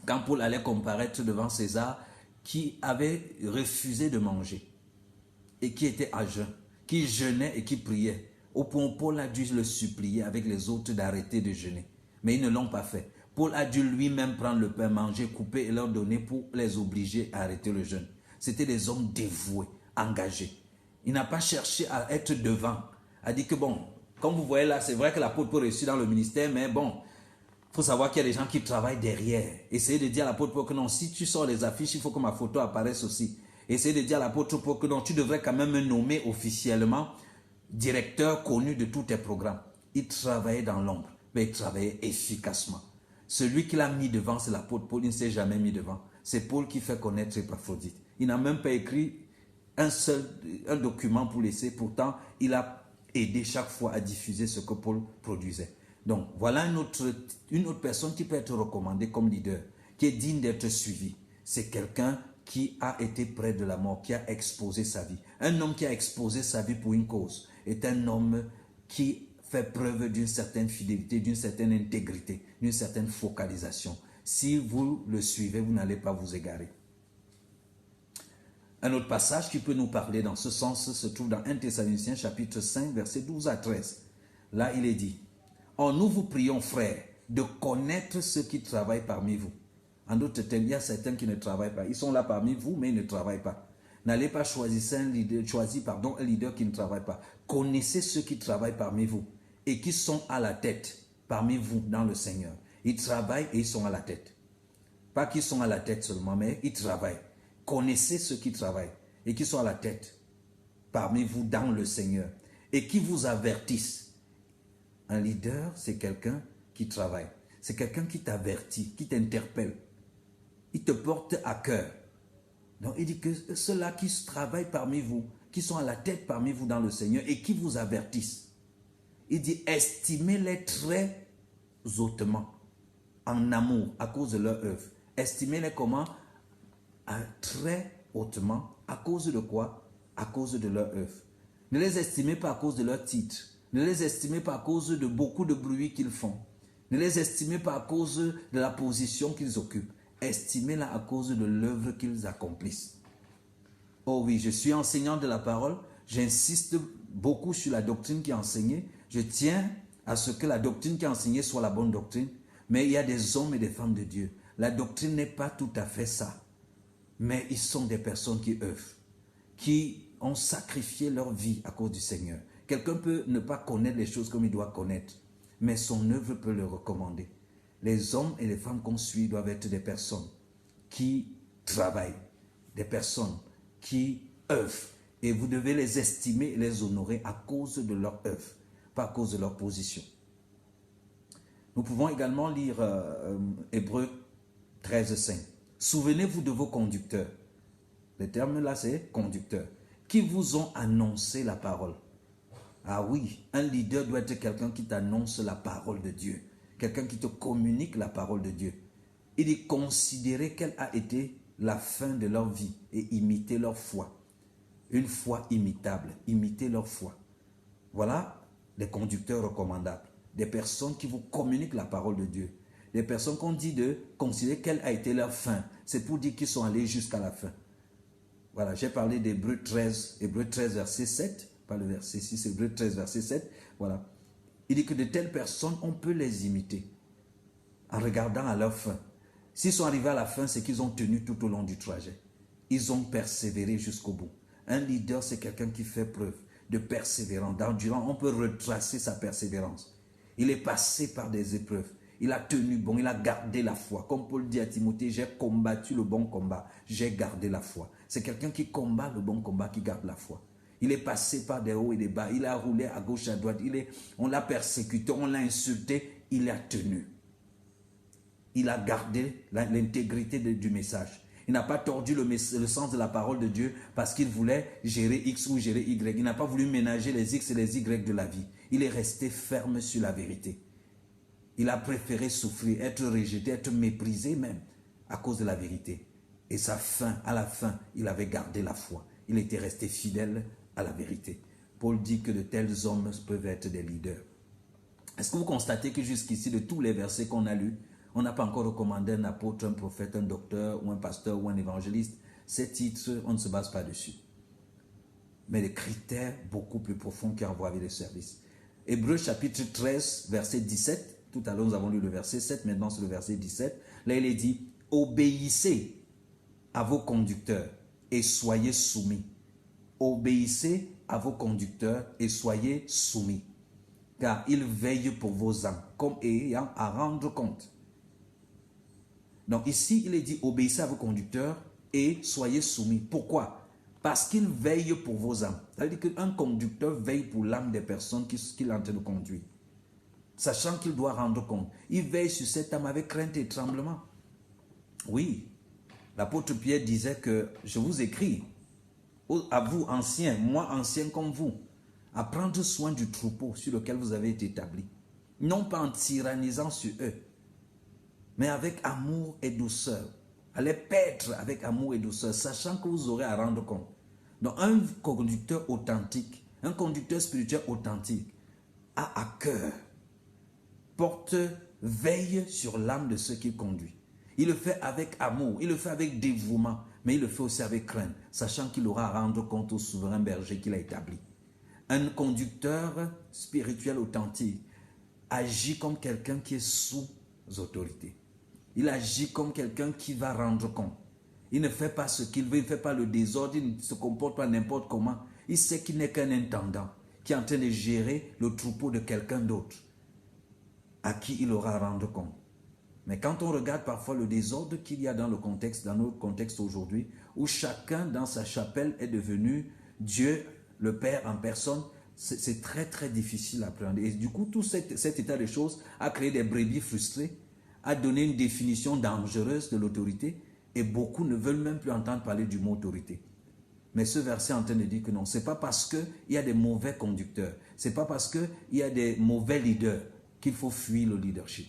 Speaker 1: quand Paul allait comparaître devant César, qui avait refusé de manger et qui était à jeun, qui jeûnait et qui priait. Au point où Paul a dû le supplier avec les autres d'arrêter de jeûner. Mais ils ne l'ont pas fait. Paul a dû lui-même prendre le pain, manger, couper et leur donner pour les obliger à arrêter le jeûne. C'était des hommes dévoués, engagés. Il n'a pas cherché à être devant. Il a dit que bon, comme vous voyez là, c'est vrai que l'apôtre peut réussir dans le ministère, mais bon, il faut savoir qu'il y a des gens qui travaillent derrière. Essayez de dire à l'apôtre Paul que non, si tu sors les affiches, il faut que ma photo apparaisse aussi. Essayez de dire à l'apôtre Paul que non, tu devrais quand même me nommer officiellement directeur connu de tous tes programmes. Il travaillait dans l'ombre, mais il travaillait efficacement. Celui qui l'a mis devant, c'est l'apôtre Paul. Il ne s'est jamais mis devant. C'est Paul qui fait connaître Épaphrodite. Il n'a même pas écrit un document pour laisser. Pourtant, il a aidé chaque fois à diffuser ce que Paul produisait. Donc, voilà une autre personne qui peut être recommandée comme leader, qui est digne d'être suivie. C'est quelqu'un qui a été près de la mort, qui a exposé sa vie. Un homme qui a exposé sa vie pour une cause est un homme qui fait preuve d'une certaine fidélité, d'une certaine intégrité, d'une certaine focalisation. Si vous le suivez, vous n'allez pas vous égarer. Un autre passage qui peut nous parler dans ce sens se trouve dans 1 Thessaloniciens chapitre 5, versets 12 à 13. Là, il est dit, « Or, nous vous prions, frères, de connaître ceux qui travaillent parmi vous. » En d'autres termes, il y a certains qui ne travaillent pas. Ils sont là parmi vous, mais ils ne travaillent pas. N'allez pas choisir un leader qui ne travaille pas. Connaissez ceux qui travaillent parmi vous et qui sont à la tête parmi vous dans le Seigneur. Ils travaillent et ils sont à la tête. Pas qu'ils sont à la tête seulement, mais ils travaillent. Connaissez ceux qui travaillent et qui sont à la tête parmi vous dans le Seigneur et qui vous avertissent. Un leader, c'est quelqu'un qui travaille. C'est quelqu'un qui t'avertit, qui t'interpelle. Il te porte à cœur. Donc il dit que ceux-là qui travaillent parmi vous, qui sont à la tête parmi vous dans le Seigneur et qui vous avertissent. Il dit estimez-les très hautement, en amour, à cause de leur œuvre. Estimez-les comment? Très hautement. À cause de quoi? À cause de leur œuvre. Ne les estimez pas à cause de leur titre. Ne les estimez pas à cause de beaucoup de bruit qu'ils font. Ne les estimez pas à cause de la position qu'ils occupent. Estimez-la à cause de l'œuvre qu'ils accomplissent. Oh oui, je suis enseignant de la parole. J'insiste beaucoup sur la doctrine qui est enseignée. Je tiens à ce que la doctrine qui est enseignée soit la bonne doctrine. Mais il y a des hommes et des femmes de Dieu. La doctrine n'est pas tout à fait ça. Mais ils sont des personnes qui œuvrent, qui ont sacrifié leur vie à cause du Seigneur. Quelqu'un peut ne pas connaître les choses comme il doit connaître, mais son œuvre peut le recommander. Les hommes et les femmes qu'on suit doivent être des personnes qui travaillent, des personnes qui œuvrent. Et vous devez les estimer et les honorer à cause de leur œuvre, pas à cause de leur position. Nous pouvons également lire Hébreux 13,5. Souvenez-vous de vos conducteurs. Le terme là, c'est conducteurs. Qui vous ont annoncé la parole. Ah oui, un leader doit être quelqu'un qui t'annonce la parole de Dieu. Quelqu'un qui te communique la parole de Dieu. Il dit considérer quelle a été la fin de leur vie et imiter leur foi. Une foi imitable, imiter leur foi. Voilà les conducteurs recommandables. Des personnes qui vous communiquent la parole de Dieu. Des personnes qu'on dit de considérer quelle a été leur fin. C'est pour dire qu'ils sont allés jusqu'à la fin. Voilà, j'ai parlé d'Hébreux 13, verset 7, pas le verset 6, Hébreux 13, verset 7. Voilà. Il dit que de telles personnes, on peut les imiter en regardant à leur fin. S'ils sont arrivés à la fin, c'est qu'ils ont tenu tout au long du trajet. Ils ont persévéré jusqu'au bout. Un leader, c'est quelqu'un qui fait preuve de persévérance, d'endurance. On peut retracer sa persévérance. Il est passé par des épreuves. Il a tenu bon, il a gardé la foi. Comme Paul dit à Timothée, j'ai combattu le bon combat, j'ai gardé la foi. C'est quelqu'un qui combat le bon combat, qui garde la foi. Il est passé par des hauts et des bas, il a roulé à gauche, à droite, on l'a persécuté, on l'a insulté, il a tenu. Il a gardé l'intégrité du message. Il n'a pas tordu le sens de la parole de Dieu parce qu'il voulait gérer X ou gérer Y. Il n'a pas voulu ménager les X et les Y de la vie. Il est resté ferme sur la vérité. Il a préféré souffrir, être rejeté, être méprisé même à cause de la vérité. Et à la fin, il avait gardé la foi. Il était resté fidèle à la vérité. Paul dit que de tels hommes peuvent être des leaders. Est-ce que vous constatez que jusqu'ici, de tous les versets qu'on a lus, on n'a pas encore recommandé un apôtre, un prophète, un docteur ou un pasteur ou un évangéliste? Ces titres, on ne se base pas dessus. Mais des critères beaucoup plus profonds qui envoient avec les services. Hébreux chapitre 13, verset 17. Tout à l'heure, nous avons lu le verset 7, maintenant c'est le verset 17. Là, il est dit, obéissez à vos conducteurs et soyez soumis. Obéissez à vos conducteurs et soyez soumis. Car ils veillent pour vos âmes, comme ayant à rendre compte. Donc ici, il est dit, obéissez à vos conducteurs et soyez soumis. Pourquoi? Parce qu'ils veillent pour vos âmes. Ça veut dire qu'un conducteur veille pour l'âme des personnes qu'il est en train de conduire. Sachant qu'il doit rendre compte. Il veille sur cette âme avec crainte et tremblement. Oui, l'apôtre Pierre disait que je vous écris, à vous anciens, moi ancien comme vous, à prendre soin du troupeau sur lequel vous avez été établi. Non pas en tyrannisant sur eux, mais avec amour et douceur. Allez paître avec amour et douceur, sachant que vous aurez à rendre compte. Donc un conducteur authentique, un conducteur spirituel authentique, a à cœur, porte veille sur l'âme de ceux qu'il conduit. Il le fait avec amour, il le fait avec dévouement, mais il le fait aussi avec crainte, sachant qu'il aura à rendre compte au souverain berger qu'il a établi. Un conducteur spirituel authentique agit comme quelqu'un qui est sous autorité. Il agit comme quelqu'un qui va rendre compte. Il ne fait pas ce qu'il veut, il ne fait pas le désordre, il ne se comporte pas n'importe comment. Il sait qu'il n'est qu'un intendant, qui est en train de gérer le troupeau de quelqu'un d'autre, à qui il aura à rendre compte. Mais quand on regarde parfois le désordre qu'il y a dans notre contexte aujourd'hui, où chacun dans sa chapelle est devenu Dieu, le Père en personne, c'est très très difficile à prendre. Et du coup, tout cet état de choses a créé des brebis frustrées, a donné une définition dangereuse de l'autorité, et beaucoup ne veulent même plus entendre parler du mot autorité. Mais ce verset est en train de dire que non, ce n'est pas parce qu'il y a des mauvais conducteurs, ce n'est pas parce qu'il y a des mauvais leaders qu'il faut fuir le leadership.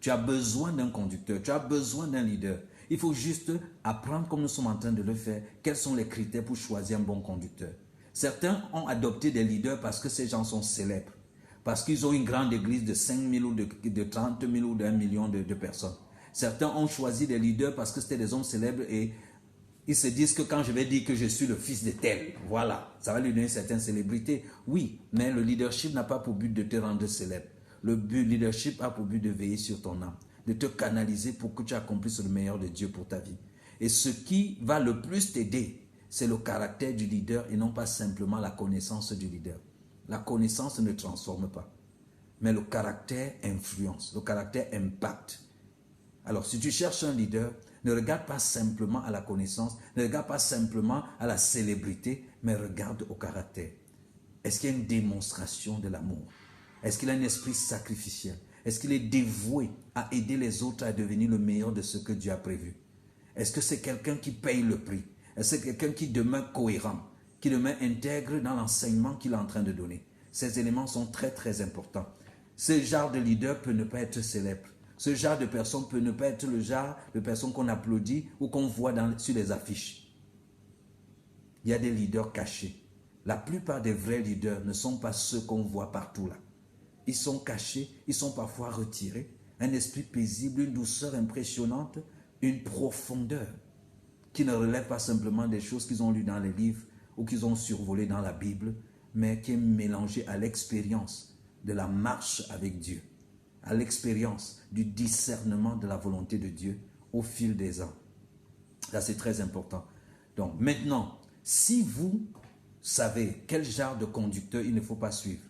Speaker 1: Tu as besoin d'un conducteur, tu as besoin d'un leader. Il faut juste apprendre, comme nous sommes en train de le faire, quels sont les critères pour choisir un bon conducteur. Certains ont adopté des leaders parce que ces gens sont célèbres, parce qu'ils ont une grande église de 5 000 ou de 30 000 ou d'1 million de personnes. Certains ont choisi des leaders parce que c'était des hommes célèbres et ils se disent que quand je vais dire que je suis le fils de tel, voilà, ça va lui donner une certaine célébrité. Oui, mais le leadership n'a pas pour but de te rendre célèbre. Le leadership a pour but de veiller sur ton âme, de te canaliser pour que tu accomplisses le meilleur de Dieu pour ta vie. Et ce qui va le plus t'aider, c'est le caractère du leader et non pas simplement la connaissance du leader. La connaissance ne transforme pas, mais le caractère influence, le caractère impacte. Alors, si tu cherches un leader, ne regarde pas simplement à la connaissance, ne regarde pas simplement à la célébrité, mais regarde au caractère. Est-ce qu'il y a une démonstration de l'amour? Est-ce qu'il a un esprit sacrificiel? Est-ce qu'il est dévoué à aider les autres à devenir le meilleur de ce que Dieu a prévu? Est-ce que c'est quelqu'un qui paye le prix? Est-ce que c'est quelqu'un qui demeure cohérent, qui demeure intègre dans l'enseignement qu'il est en train de donner? Ces éléments sont très très importants. Ce genre de leader peut ne pas être célèbre. Ce genre de personne peut ne pas être le genre de personne qu'on applaudit ou qu'on voit sur les affiches. Il y a des leaders cachés. La plupart des vrais leaders ne sont pas ceux qu'on voit partout là. Ils sont cachés, ils sont parfois retirés. Un esprit paisible, une douceur impressionnante, une profondeur qui ne relève pas simplement des choses qu'ils ont lues dans les livres ou qu'ils ont survolées dans la Bible, mais qui est mélangée à l'expérience de la marche avec Dieu, à l'expérience du discernement de la volonté de Dieu au fil des ans. Ça, c'est très important. Donc, maintenant, si vous savez quel genre de conducteur il ne faut pas suivre,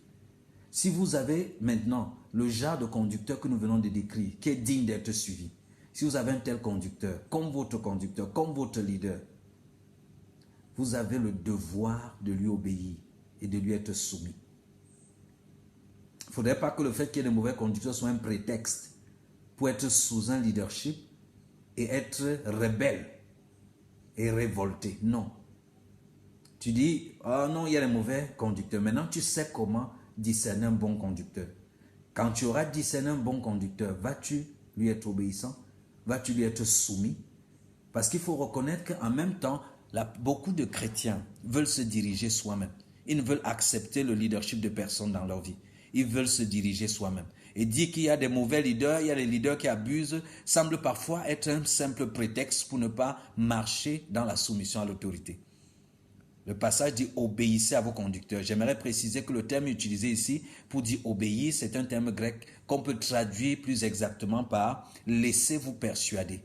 Speaker 1: si vous avez maintenant le genre de conducteur que nous venons de décrire, qui est digne d'être suivi, si vous avez un tel conducteur, comme votre leader, vous avez le devoir de lui obéir et de lui être soumis. Il ne faudrait pas que le fait qu'il y ait de mauvais conducteurs soit un prétexte pour être sous un leadership et être rebelle et révolté. Non. Tu dis, oh non, il y a des mauvais conducteurs. Maintenant, tu sais comment discerner un bon conducteur. Quand tu auras discerné un bon conducteur, vas-tu lui être obéissant? Vas-tu lui être soumis? Parce qu'il faut reconnaître qu'en même temps, beaucoup de chrétiens veulent se diriger soi-même. Ils ne veulent accepter le leadership de personne dans leur vie. Ils veulent se diriger soi-même. Et dire qu'il y a des mauvais leaders, il y a des leaders qui abusent, semble parfois être un simple prétexte pour ne pas marcher dans la soumission à l'autorité. Le passage dit « obéissez à vos conducteurs ». J'aimerais préciser que le terme utilisé ici pour dire « obéir », c'est un terme grec qu'on peut traduire plus exactement par « laissez-vous persuader ».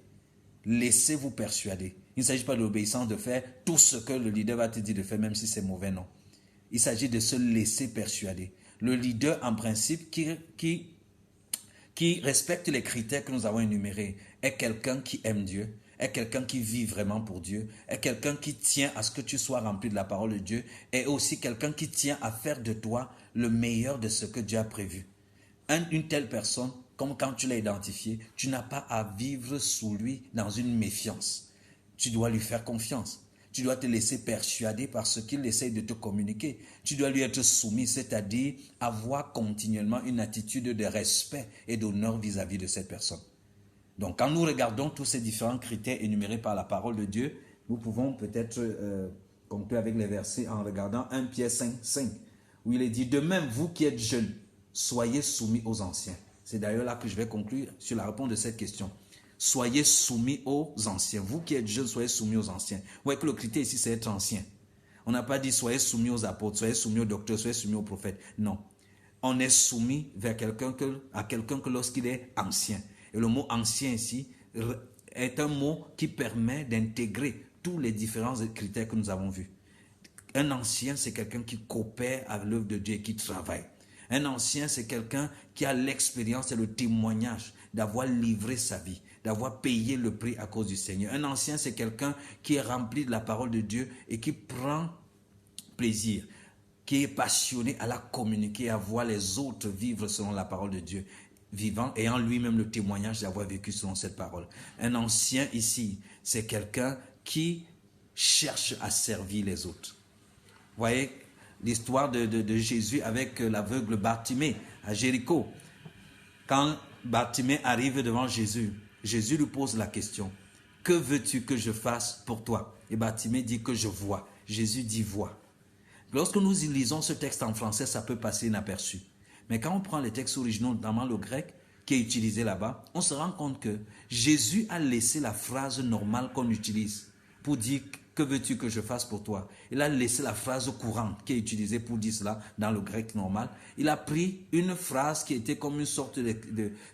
Speaker 1: Laissez-vous persuader. Il ne s'agit pas de l'obéissance de faire tout ce que le leader va te dire de faire, même si c'est mauvais, non. Il s'agit de se laisser persuader. Le leader, en principe, qui respecte les critères que nous avons énumérés, est quelqu'un qui aime Dieu, est quelqu'un qui vit vraiment pour Dieu, est quelqu'un qui tient à ce que tu sois rempli de la parole de Dieu, est aussi quelqu'un qui tient à faire de toi le meilleur de ce que Dieu a prévu. Une telle personne, comme quand tu l'as identifié, tu n'as pas à vivre sous lui dans une méfiance. Tu dois lui faire confiance. Tu dois te laisser persuader par ce qu'il essaye de te communiquer. Tu dois lui être soumis, c'est-à-dire avoir continuellement une attitude de respect et d'honneur vis-à-vis de cette personne. Donc, quand nous regardons tous ces différents critères énumérés par la parole de Dieu, nous pouvons peut-être conclure avec les versets en regardant 1 Pierre 5, 5, où il est dit « De même, vous qui êtes jeunes, soyez soumis aux anciens. » C'est d'ailleurs là que je vais conclure sur la réponse de cette question. Soyez soumis aux anciens. Vous qui êtes jeunes, soyez soumis aux anciens. Vous voyez que le critère ici, c'est être ancien. On n'a pas dit soyez soumis aux apôtres, soyez soumis aux docteurs, soyez soumis aux prophètes. Non. On est soumis vers à quelqu'un que lorsqu'il est ancien. Et le mot ancien ici est un mot qui permet d'intégrer tous les différents critères que nous avons vus. Un ancien, c'est quelqu'un qui coopère à l'œuvre de Dieu et qui travaille. Un ancien, c'est quelqu'un qui a l'expérience et le témoignage d'avoir livré sa vie, d'avoir payé le prix à cause du Seigneur. Un ancien, c'est quelqu'un qui est rempli de la parole de Dieu et qui prend plaisir, qui est passionné à la communiquer, à voir les autres vivre selon la parole de Dieu, vivant, ayant lui-même le témoignage d'avoir vécu selon cette parole. Un ancien ici, c'est quelqu'un qui cherche à servir les autres. Vous voyez l'histoire de Jésus avec l'aveugle Bartimée à Jéricho. Quand Bartimée arrive devant Jésus, Jésus lui pose la question, « Que veux-tu que je fasse pour toi ?» Et Bartimée dit que je vois. Jésus dit « vois ». Lorsque nous lisons ce texte en français, ça peut passer inaperçu. Mais quand on prend les textes originaux, notamment le grec, qui est utilisé là-bas, on se rend compte que Jésus a laissé la phrase normale qu'on utilise pour dire que veux-tu que je fasse pour toi? Il a laissé la phrase courante qui est utilisée pour dire cela dans le grec normal. Il a pris une phrase qui était comme une sorte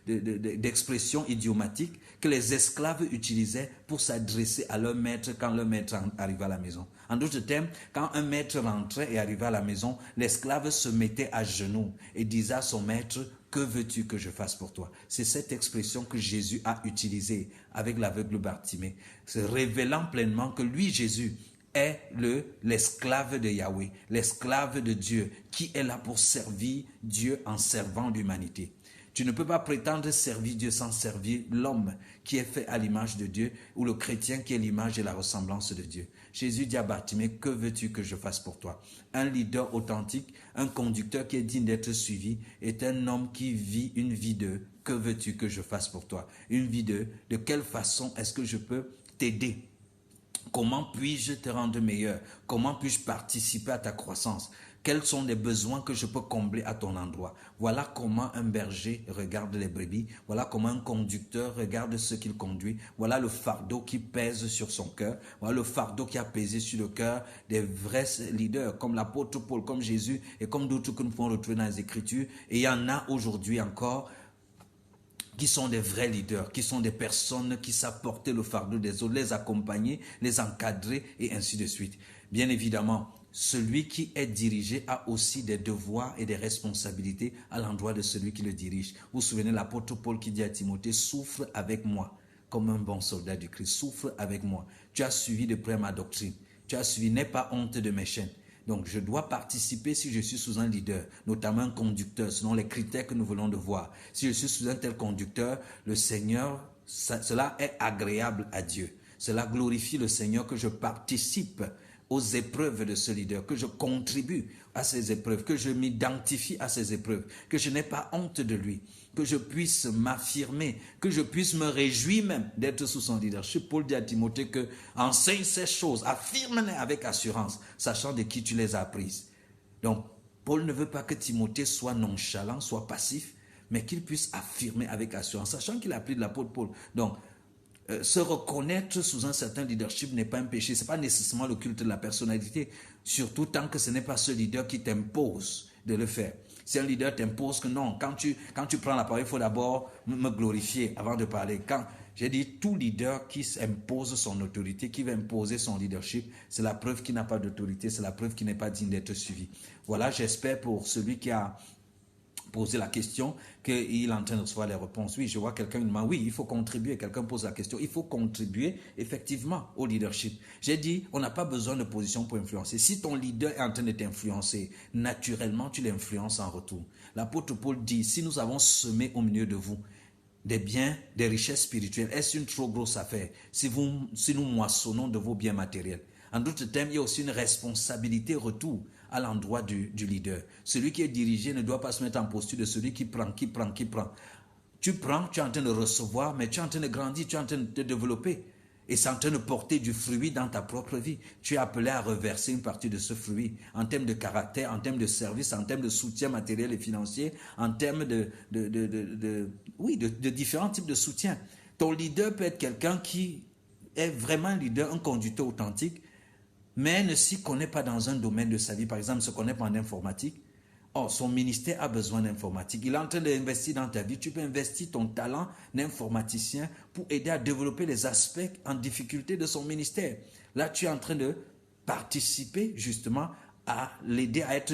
Speaker 1: d'expression idiomatique que les esclaves utilisaient pour s'adresser à leur maître quand leur maître arrivait à la maison. En d'autres termes, quand un maître rentrait et arrivait à la maison, l'esclave se mettait à genoux et disait à son maître: que veux-tu que je fasse pour toi? C'est cette expression que Jésus a utilisée avec l'aveugle Bartimée, se révélant pleinement que lui, Jésus, est l'esclave de Yahweh, l'esclave de Dieu, qui est là pour servir Dieu en servant l'humanité. Tu ne peux pas prétendre servir Dieu sans servir l'homme qui est fait à l'image de Dieu ou le chrétien qui est l'image et la ressemblance de Dieu. Jésus dit à Bartimée: que veux-tu que je fasse pour toi? Un leader authentique, un conducteur qui est digne d'être suivi, est un homme qui vit une vie de que veux-tu que je fasse pour toi? Une vie de quelle façon est-ce que je peux t'aider? Comment puis-je te rendre meilleur? Comment puis-je participer à ta croissance? Quels sont les besoins que je peux combler à ton endroit? Voilà comment un berger regarde les brebis. Voilà comment un conducteur regarde ce qu'il conduit. Voilà le fardeau qui pèse sur son cœur. Voilà le fardeau qui a pesé sur le cœur des vrais leaders, comme l'apôtre Paul, comme Jésus et comme d'autres que nous pouvons retrouver dans les Écritures. Et il y en a aujourd'hui encore qui sont des vrais leaders, qui sont des personnes qui savent porter le fardeau des autres, les accompagner, les encadrer et ainsi de suite. Bien évidemment, celui qui est dirigé a aussi des devoirs et des responsabilités à l'endroit de celui qui le dirige. Vous vous souvenez l'apôtre Paul qui dit à Timothée: souffre avec moi comme un bon soldat du Christ, souffre avec moi. Tu as suivi de près ma doctrine, tu as suivi, n'aie pas honte de mes chaînes. Donc, je dois participer si je suis sous un leader, notamment un conducteur, selon les critères que nous venons de voir. Si je suis sous un tel conducteur, le Seigneur, cela est agréable à Dieu. Cela glorifie le Seigneur que je participe aux épreuves de ce leader, que je contribue à ces épreuves, que je m'identifie à ces épreuves, que je n'ai pas honte de lui, que je puisse m'affirmer, que je puisse me réjouir même d'être sous son leadership. Paul dit à Timothée que enseigne ces choses, affirme-les avec assurance, sachant de qui tu les as apprises. Donc, Paul ne veut pas que Timothée soit nonchalant, soit passif, mais qu'il puisse affirmer avec assurance, sachant qu'il a appris de l'apôtre Paul. Donc, se reconnaître sous un certain leadership n'est pas un péché, ce n'est pas nécessairement le culte de la personnalité, surtout tant que ce n'est pas ce leader qui t'impose de le faire. Si un leader t'impose que non, quand tu prends la parole, il faut d'abord me glorifier avant de parler. J'ai dit, tout leader qui impose son autorité, qui veut imposer son leadership, c'est la preuve qu'il n'a pas d'autorité, c'est la preuve qu'il n'est pas digne d'être suivi. Voilà, j'espère pour celui qui a poser la question, qu'il est en train de recevoir les réponses. Oui, je vois quelqu'un qui me dit, oui, il faut contribuer. Quelqu'un pose la question, il faut contribuer effectivement au leadership. J'ai dit, on n'a pas besoin de position pour influencer. Si ton leader est en train de t'influencer, naturellement, tu l'influences en retour. L'apôtre Paul dit, si nous avons semé au milieu de vous des biens, des richesses spirituelles, est-ce une trop grosse affaire si nous moissonnons de vos biens matériels? En d'autres termes, il y a aussi une responsabilité retour à l'endroit du leader. Celui qui est dirigé ne doit pas se mettre en posture de celui qui prend. Tu prends, tu es en train de recevoir, mais tu es en train de grandir, tu es en train de te développer. Et c'est en train de porter du fruit dans ta propre vie. Tu es appelé à reverser une partie de ce fruit en termes de caractère, en termes de service, en termes de soutien matériel et financier, en termes de différents types de soutien. Ton leader peut être quelqu'un qui est vraiment un leader, un conducteur authentique, mais ne s'y connaît pas dans un domaine de sa vie. Par exemple, ne se connaît pas en informatique. Or, son ministère a besoin d'informatique. Il est en train d'investir dans ta vie. Tu peux investir ton talent d'informaticien pour aider à développer les aspects en difficulté de son ministère. Là, tu es en train de participer justement à l'aider à être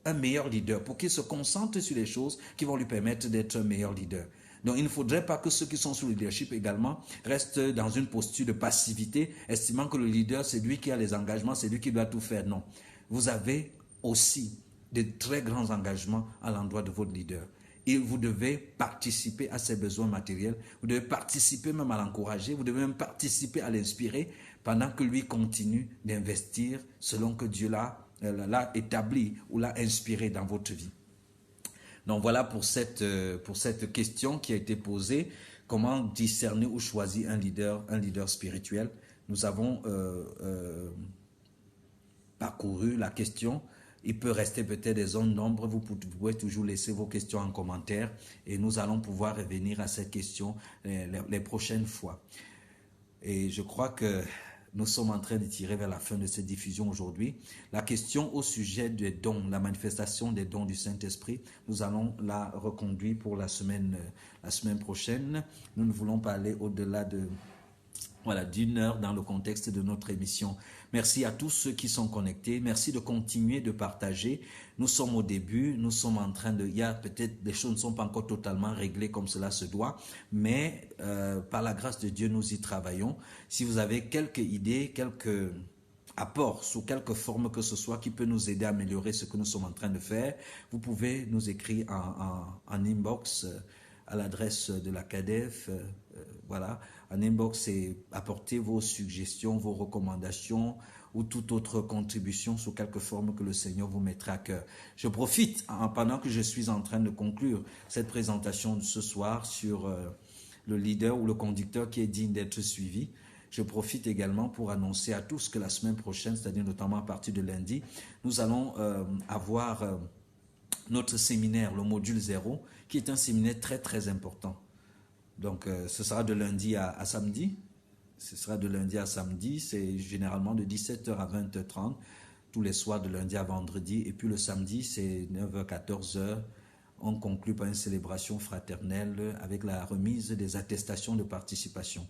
Speaker 1: un meilleur leader, pour qu'il se concentre sur les choses qui vont lui permettre d'être un meilleur leader. Donc, il ne faudrait pas que ceux qui sont sous le leadership également restent dans une posture de passivité, estimant que le leader, c'est lui qui a les engagements, c'est lui qui doit tout faire. Non. Vous avez aussi de très grands engagements à l'endroit de votre leader. Et vous devez participer à ses besoins matériels, vous devez participer même à l'encourager, vous devez même participer à l'inspirer pendant que lui continue d'investir selon que Dieu l'a établi ou l'a inspiré dans votre vie. Donc voilà pour cette question qui a été posée. Comment discerner ou choisir un leader spirituel? Nous avons parcouru la question. Il peut rester peut-être des zones d'ombre. Vous pouvez toujours laisser vos questions en commentaire et nous allons pouvoir revenir à cette question les prochaines fois. Et je crois que nous sommes en train de tirer vers la fin de cette diffusion aujourd'hui. La question au sujet des dons, la manifestation des dons du Saint-Esprit, nous allons la reconduire pour la semaine prochaine. Nous ne voulons pas aller au-delà de d'une heure dans le contexte de notre émission. Merci à tous ceux qui sont connectés. Merci de continuer de partager. Nous sommes au début, nous sommes en train de... Il y a peut-être des choses qui ne sont pas encore totalement réglées comme cela se doit, mais par la grâce de Dieu, nous y travaillons. Si vous avez quelques idées, quelques apports sous quelque forme que ce soit qui peut nous aider à améliorer ce que nous sommes en train de faire, vous pouvez nous écrire en inbox à l'adresse de la CADEF, en inbox et apporter vos suggestions, vos recommandations ou toute autre contribution sous quelque forme que le Seigneur vous mettra à cœur. Je profite, pendant que je suis en train de conclure cette présentation de ce soir sur le leader ou le conducteur qui est digne d'être suivi, je profite également pour annoncer à tous que la semaine prochaine, c'est-à-dire notamment à partir de lundi, nous allons avoir notre séminaire, le module 0, qui est un séminaire très très important. Donc, ce sera de lundi à samedi. Ce sera de lundi à samedi. C'est généralement de 17h à 20h30, tous les soirs de lundi à vendredi. Et puis le samedi, c'est 9h, 14h. On conclut par une célébration fraternelle avec la remise des attestations de participation.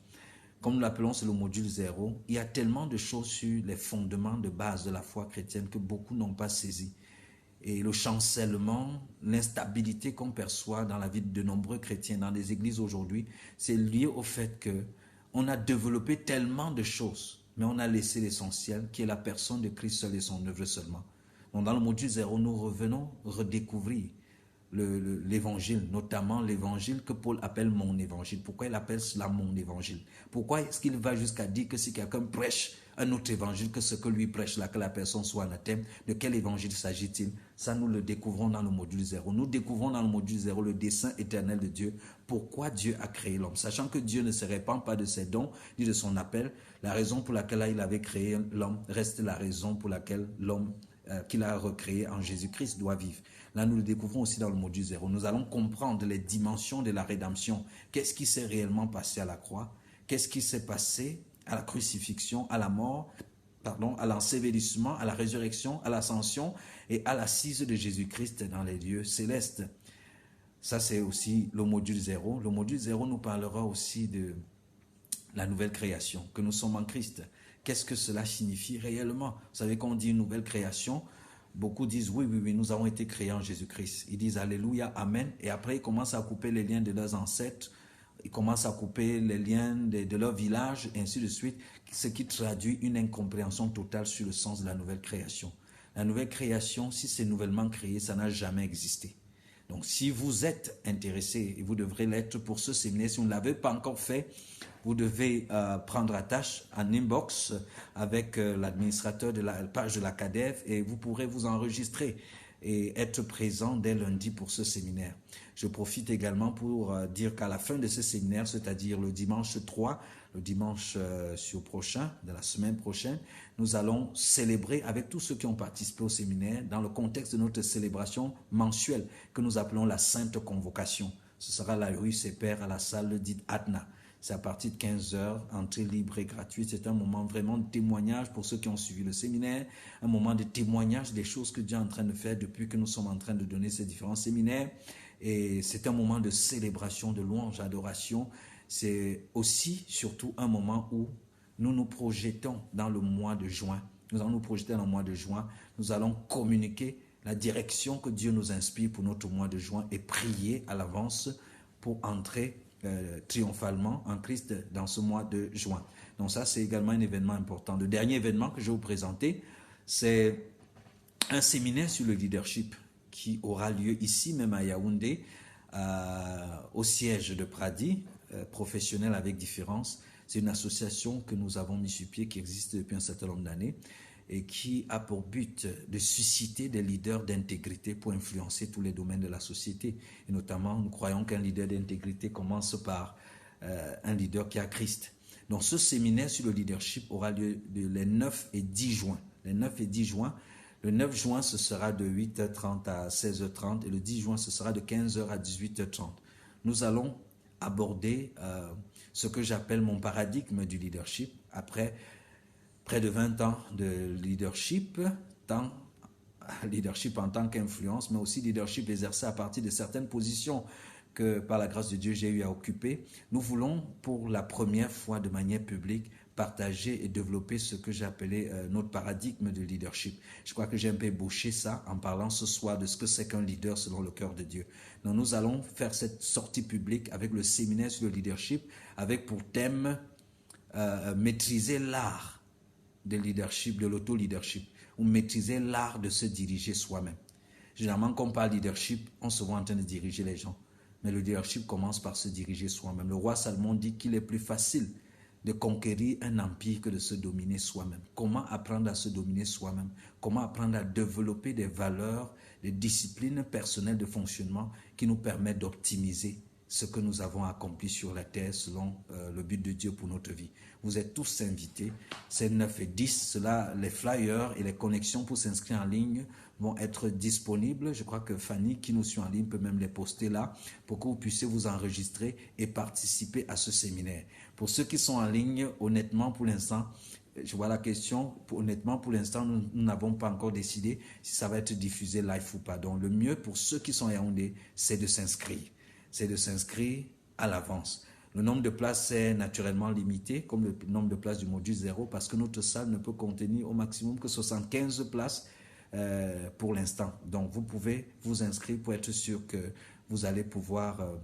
Speaker 1: Comme nous l'appelons, c'est le module 0. Il y a tellement de choses sur les fondements de base de la foi chrétienne que beaucoup n'ont pas saisi. Et le chancellement, l'instabilité qu'on perçoit dans la vie de nombreux chrétiens, dans les églises aujourd'hui, c'est lié au fait qu'on a développé tellement de choses, mais on a laissé l'essentiel, qui est la personne de Christ seul et son œuvre seulement. Donc dans le module 0, nous revenons redécouvrir l'évangile, notamment l'évangile que Paul appelle mon évangile. Pourquoi il appelle cela mon évangile? Pourquoi est-ce qu'il va jusqu'à dire que si quelqu'un prêche un autre évangile que ce que lui prêche là, que la personne soit anathème, de quel évangile s'agit-il? Ça, nous le découvrons dans le module 0. Nous découvrons dans le module 0 le dessein éternel de Dieu. Pourquoi Dieu a créé l'homme? Sachant que Dieu ne se répand pas de ses dons ni de son appel, la raison pour laquelle il avait créé l'homme reste la raison pour laquelle l'homme qu'il a recréé en Jésus-Christ doit vivre. Là, nous le découvrons aussi dans le module 0. Nous allons comprendre les dimensions de la rédemption. Qu'est-ce qui s'est réellement passé à la croix? Qu'est-ce qui s'est passé à la crucifixion, à la mort, à l'ensevelissement, à la résurrection, à l'ascension et à l'assise de Jésus-Christ dans les lieux célestes. Ça, c'est aussi le module 0. Le module 0 nous parlera aussi de la nouvelle création, que nous sommes en Christ. Qu'est-ce que cela signifie réellement? Vous savez, quand on dit une nouvelle création, beaucoup disent oui, nous avons été créés en Jésus-Christ. Ils disent Alléluia, Amen. Et après, ils commencent à couper les liens de leurs ancêtres. Ils commencent à couper les liens de leur village, et ainsi de suite, ce qui traduit une incompréhension totale sur le sens de la nouvelle création. La nouvelle création, si c'est nouvellement créé, ça n'a jamais existé. Donc, si vous êtes intéressé, et vous devrez l'être pour ce séminaire, si vous ne l'avez pas encore fait, vous devez prendre attache en inbox avec l'administrateur de la page de la CADEF et vous pourrez vous enregistrer et être présent dès lundi pour ce séminaire. Je profite également pour dire qu'à la fin de ce séminaire, c'est-à-dire le dimanche 3, le dimanche prochain, de la semaine prochaine, nous allons célébrer avec tous ceux qui ont participé au séminaire dans le contexte de notre célébration mensuelle que nous appelons la Sainte Convocation. Ce sera la rue Sépère à la salle dite Atna. C'est à partir de 15h, entrée libre et gratuite. C'est un moment vraiment de témoignage pour ceux qui ont suivi le séminaire, un moment de témoignage des choses que Dieu est en train de faire depuis que nous sommes en train de donner ces différents séminaires. Et c'est un moment de célébration, de louange, d'adoration. C'est aussi, surtout, un moment où nous nous projetons dans le mois de juin. Nous allons nous projeter dans le mois de juin. Nous allons communiquer la direction que Dieu nous inspire pour notre mois de juin et prier à l'avance pour entrer triomphalement en Christ dans ce mois de juin. Donc ça, c'est également un événement important. Le dernier événement que je vais vous présenter, c'est un séminaire sur le leadership qui aura lieu ici même à Yaoundé, au siège de Pradi, professionnel avec différence. C'est une association que nous avons mis sur pied qui existe depuis un certain nombre d'années et qui a pour but de susciter des leaders d'intégrité pour influencer tous les domaines de la société. Et notamment, nous croyons qu'un leader d'intégrité commence par un leader qui a Christ. Donc ce séminaire sur le leadership aura lieu les 9 et 10 juin. Les 9 et 10 juin. Le 9 juin, ce sera de 8h30 à 16h30 et le 10 juin, ce sera de 15h à 18h30. Nous allons aborder ce que j'appelle mon paradigme du leadership. Après près de 20 ans de leadership, tant leadership en tant qu'influence, mais aussi leadership exercé à partir de certaines positions que par la grâce de Dieu j'ai eu à occuper. Nous voulons pour la première fois de manière publique partager et développer ce que j'ai appelé notre paradigme de leadership. Je crois que j'ai un peu ébauché ça en parlant ce soir de ce que c'est qu'un leader selon le cœur de Dieu. Donc nous allons faire cette sortie publique avec le séminaire sur le leadership, avec pour thème maîtriser l'art de leadership, de l'auto-leadership, ou maîtriser l'art de se diriger soi-même. Généralement, quand on parle leadership, on se voit en train de diriger les gens. Mais le leadership commence par se diriger soi-même. Le roi Salomon dit qu'il est plus facile de conquérir un empire que de se dominer soi-même. Comment apprendre à se dominer soi-même? Comment apprendre à développer des valeurs, des disciplines personnelles de fonctionnement qui nous permettent d'optimiser ce que nous avons accompli sur la terre selon le but de Dieu pour notre vie. Vous êtes tous invités, c'est 9 et 10, cela, les flyers et les connexions pour s'inscrire en ligne vont être disponibles. Je crois que Fanny, qui nous suit en ligne, peut même les poster là pour que vous puissiez vous enregistrer et participer à ce séminaire. Pour ceux qui sont en ligne, honnêtement, pour l'instant, je vois la question, honnêtement, pour l'instant, nous n'avons pas encore décidé si ça va être diffusé live ou pas. Donc, le mieux pour ceux qui sont à Yaoundé, c'est de s'inscrire. C'est de s'inscrire à l'avance. Le nombre de places est naturellement limité, comme le nombre de places du module 0, parce que notre salle ne peut contenir au maximum que 75 places pour l'instant. Donc, vous pouvez vous inscrire pour être sûr que vous allez pouvoir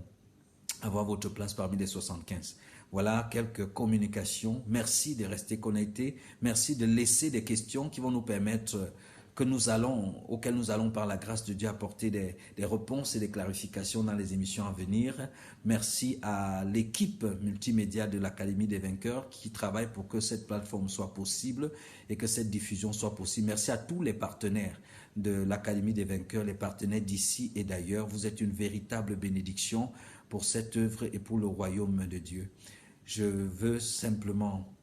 Speaker 1: avoir votre place parmi les 75. Voilà quelques communications. Merci de rester connectés. Merci de laisser des questions qui vont nous permettre auxquelles nous allons par la grâce de Dieu apporter des réponses et des clarifications dans les émissions à venir. Merci à l'équipe multimédia de l'Académie des vainqueurs qui travaille pour que cette plateforme soit possible et que cette diffusion soit possible. Merci à tous les partenaires de l'Académie des vainqueurs, les partenaires d'ici et d'ailleurs. Vous êtes une véritable bénédiction pour cette œuvre et pour le royaume de Dieu. Je veux simplement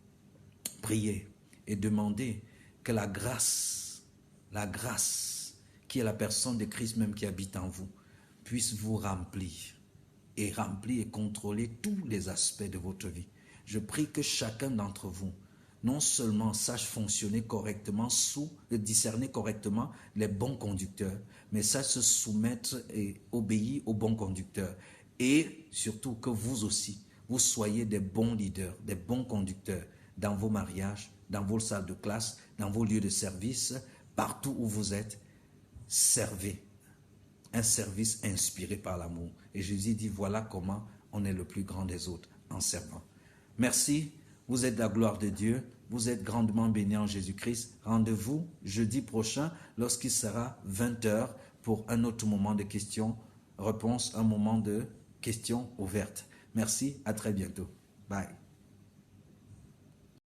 Speaker 1: prier et demander que la grâce qui est la personne de Christ même qui habite en vous, puisse vous remplir et contrôler tous les aspects de votre vie. Je prie que chacun d'entre vous, non seulement sache fonctionner correctement, discerner correctement les bons conducteurs, mais sache se soumettre et obéir aux bons conducteurs. Et surtout que vous aussi, vous soyez des bons leaders, des bons conducteurs dans vos mariages, dans vos salles de classe, dans vos lieux de service, partout où vous êtes, servez. Un service inspiré par l'amour. Et Jésus dit, voilà comment on est le plus grand des autres, en servant. Merci, vous êtes la gloire de Dieu, vous êtes grandement bénis en Jésus-Christ. Rendez-vous jeudi prochain, lorsqu'il sera 20h, pour un autre moment de questions-réponses, un moment de questions ouvertes. Merci, à très bientôt. Bye.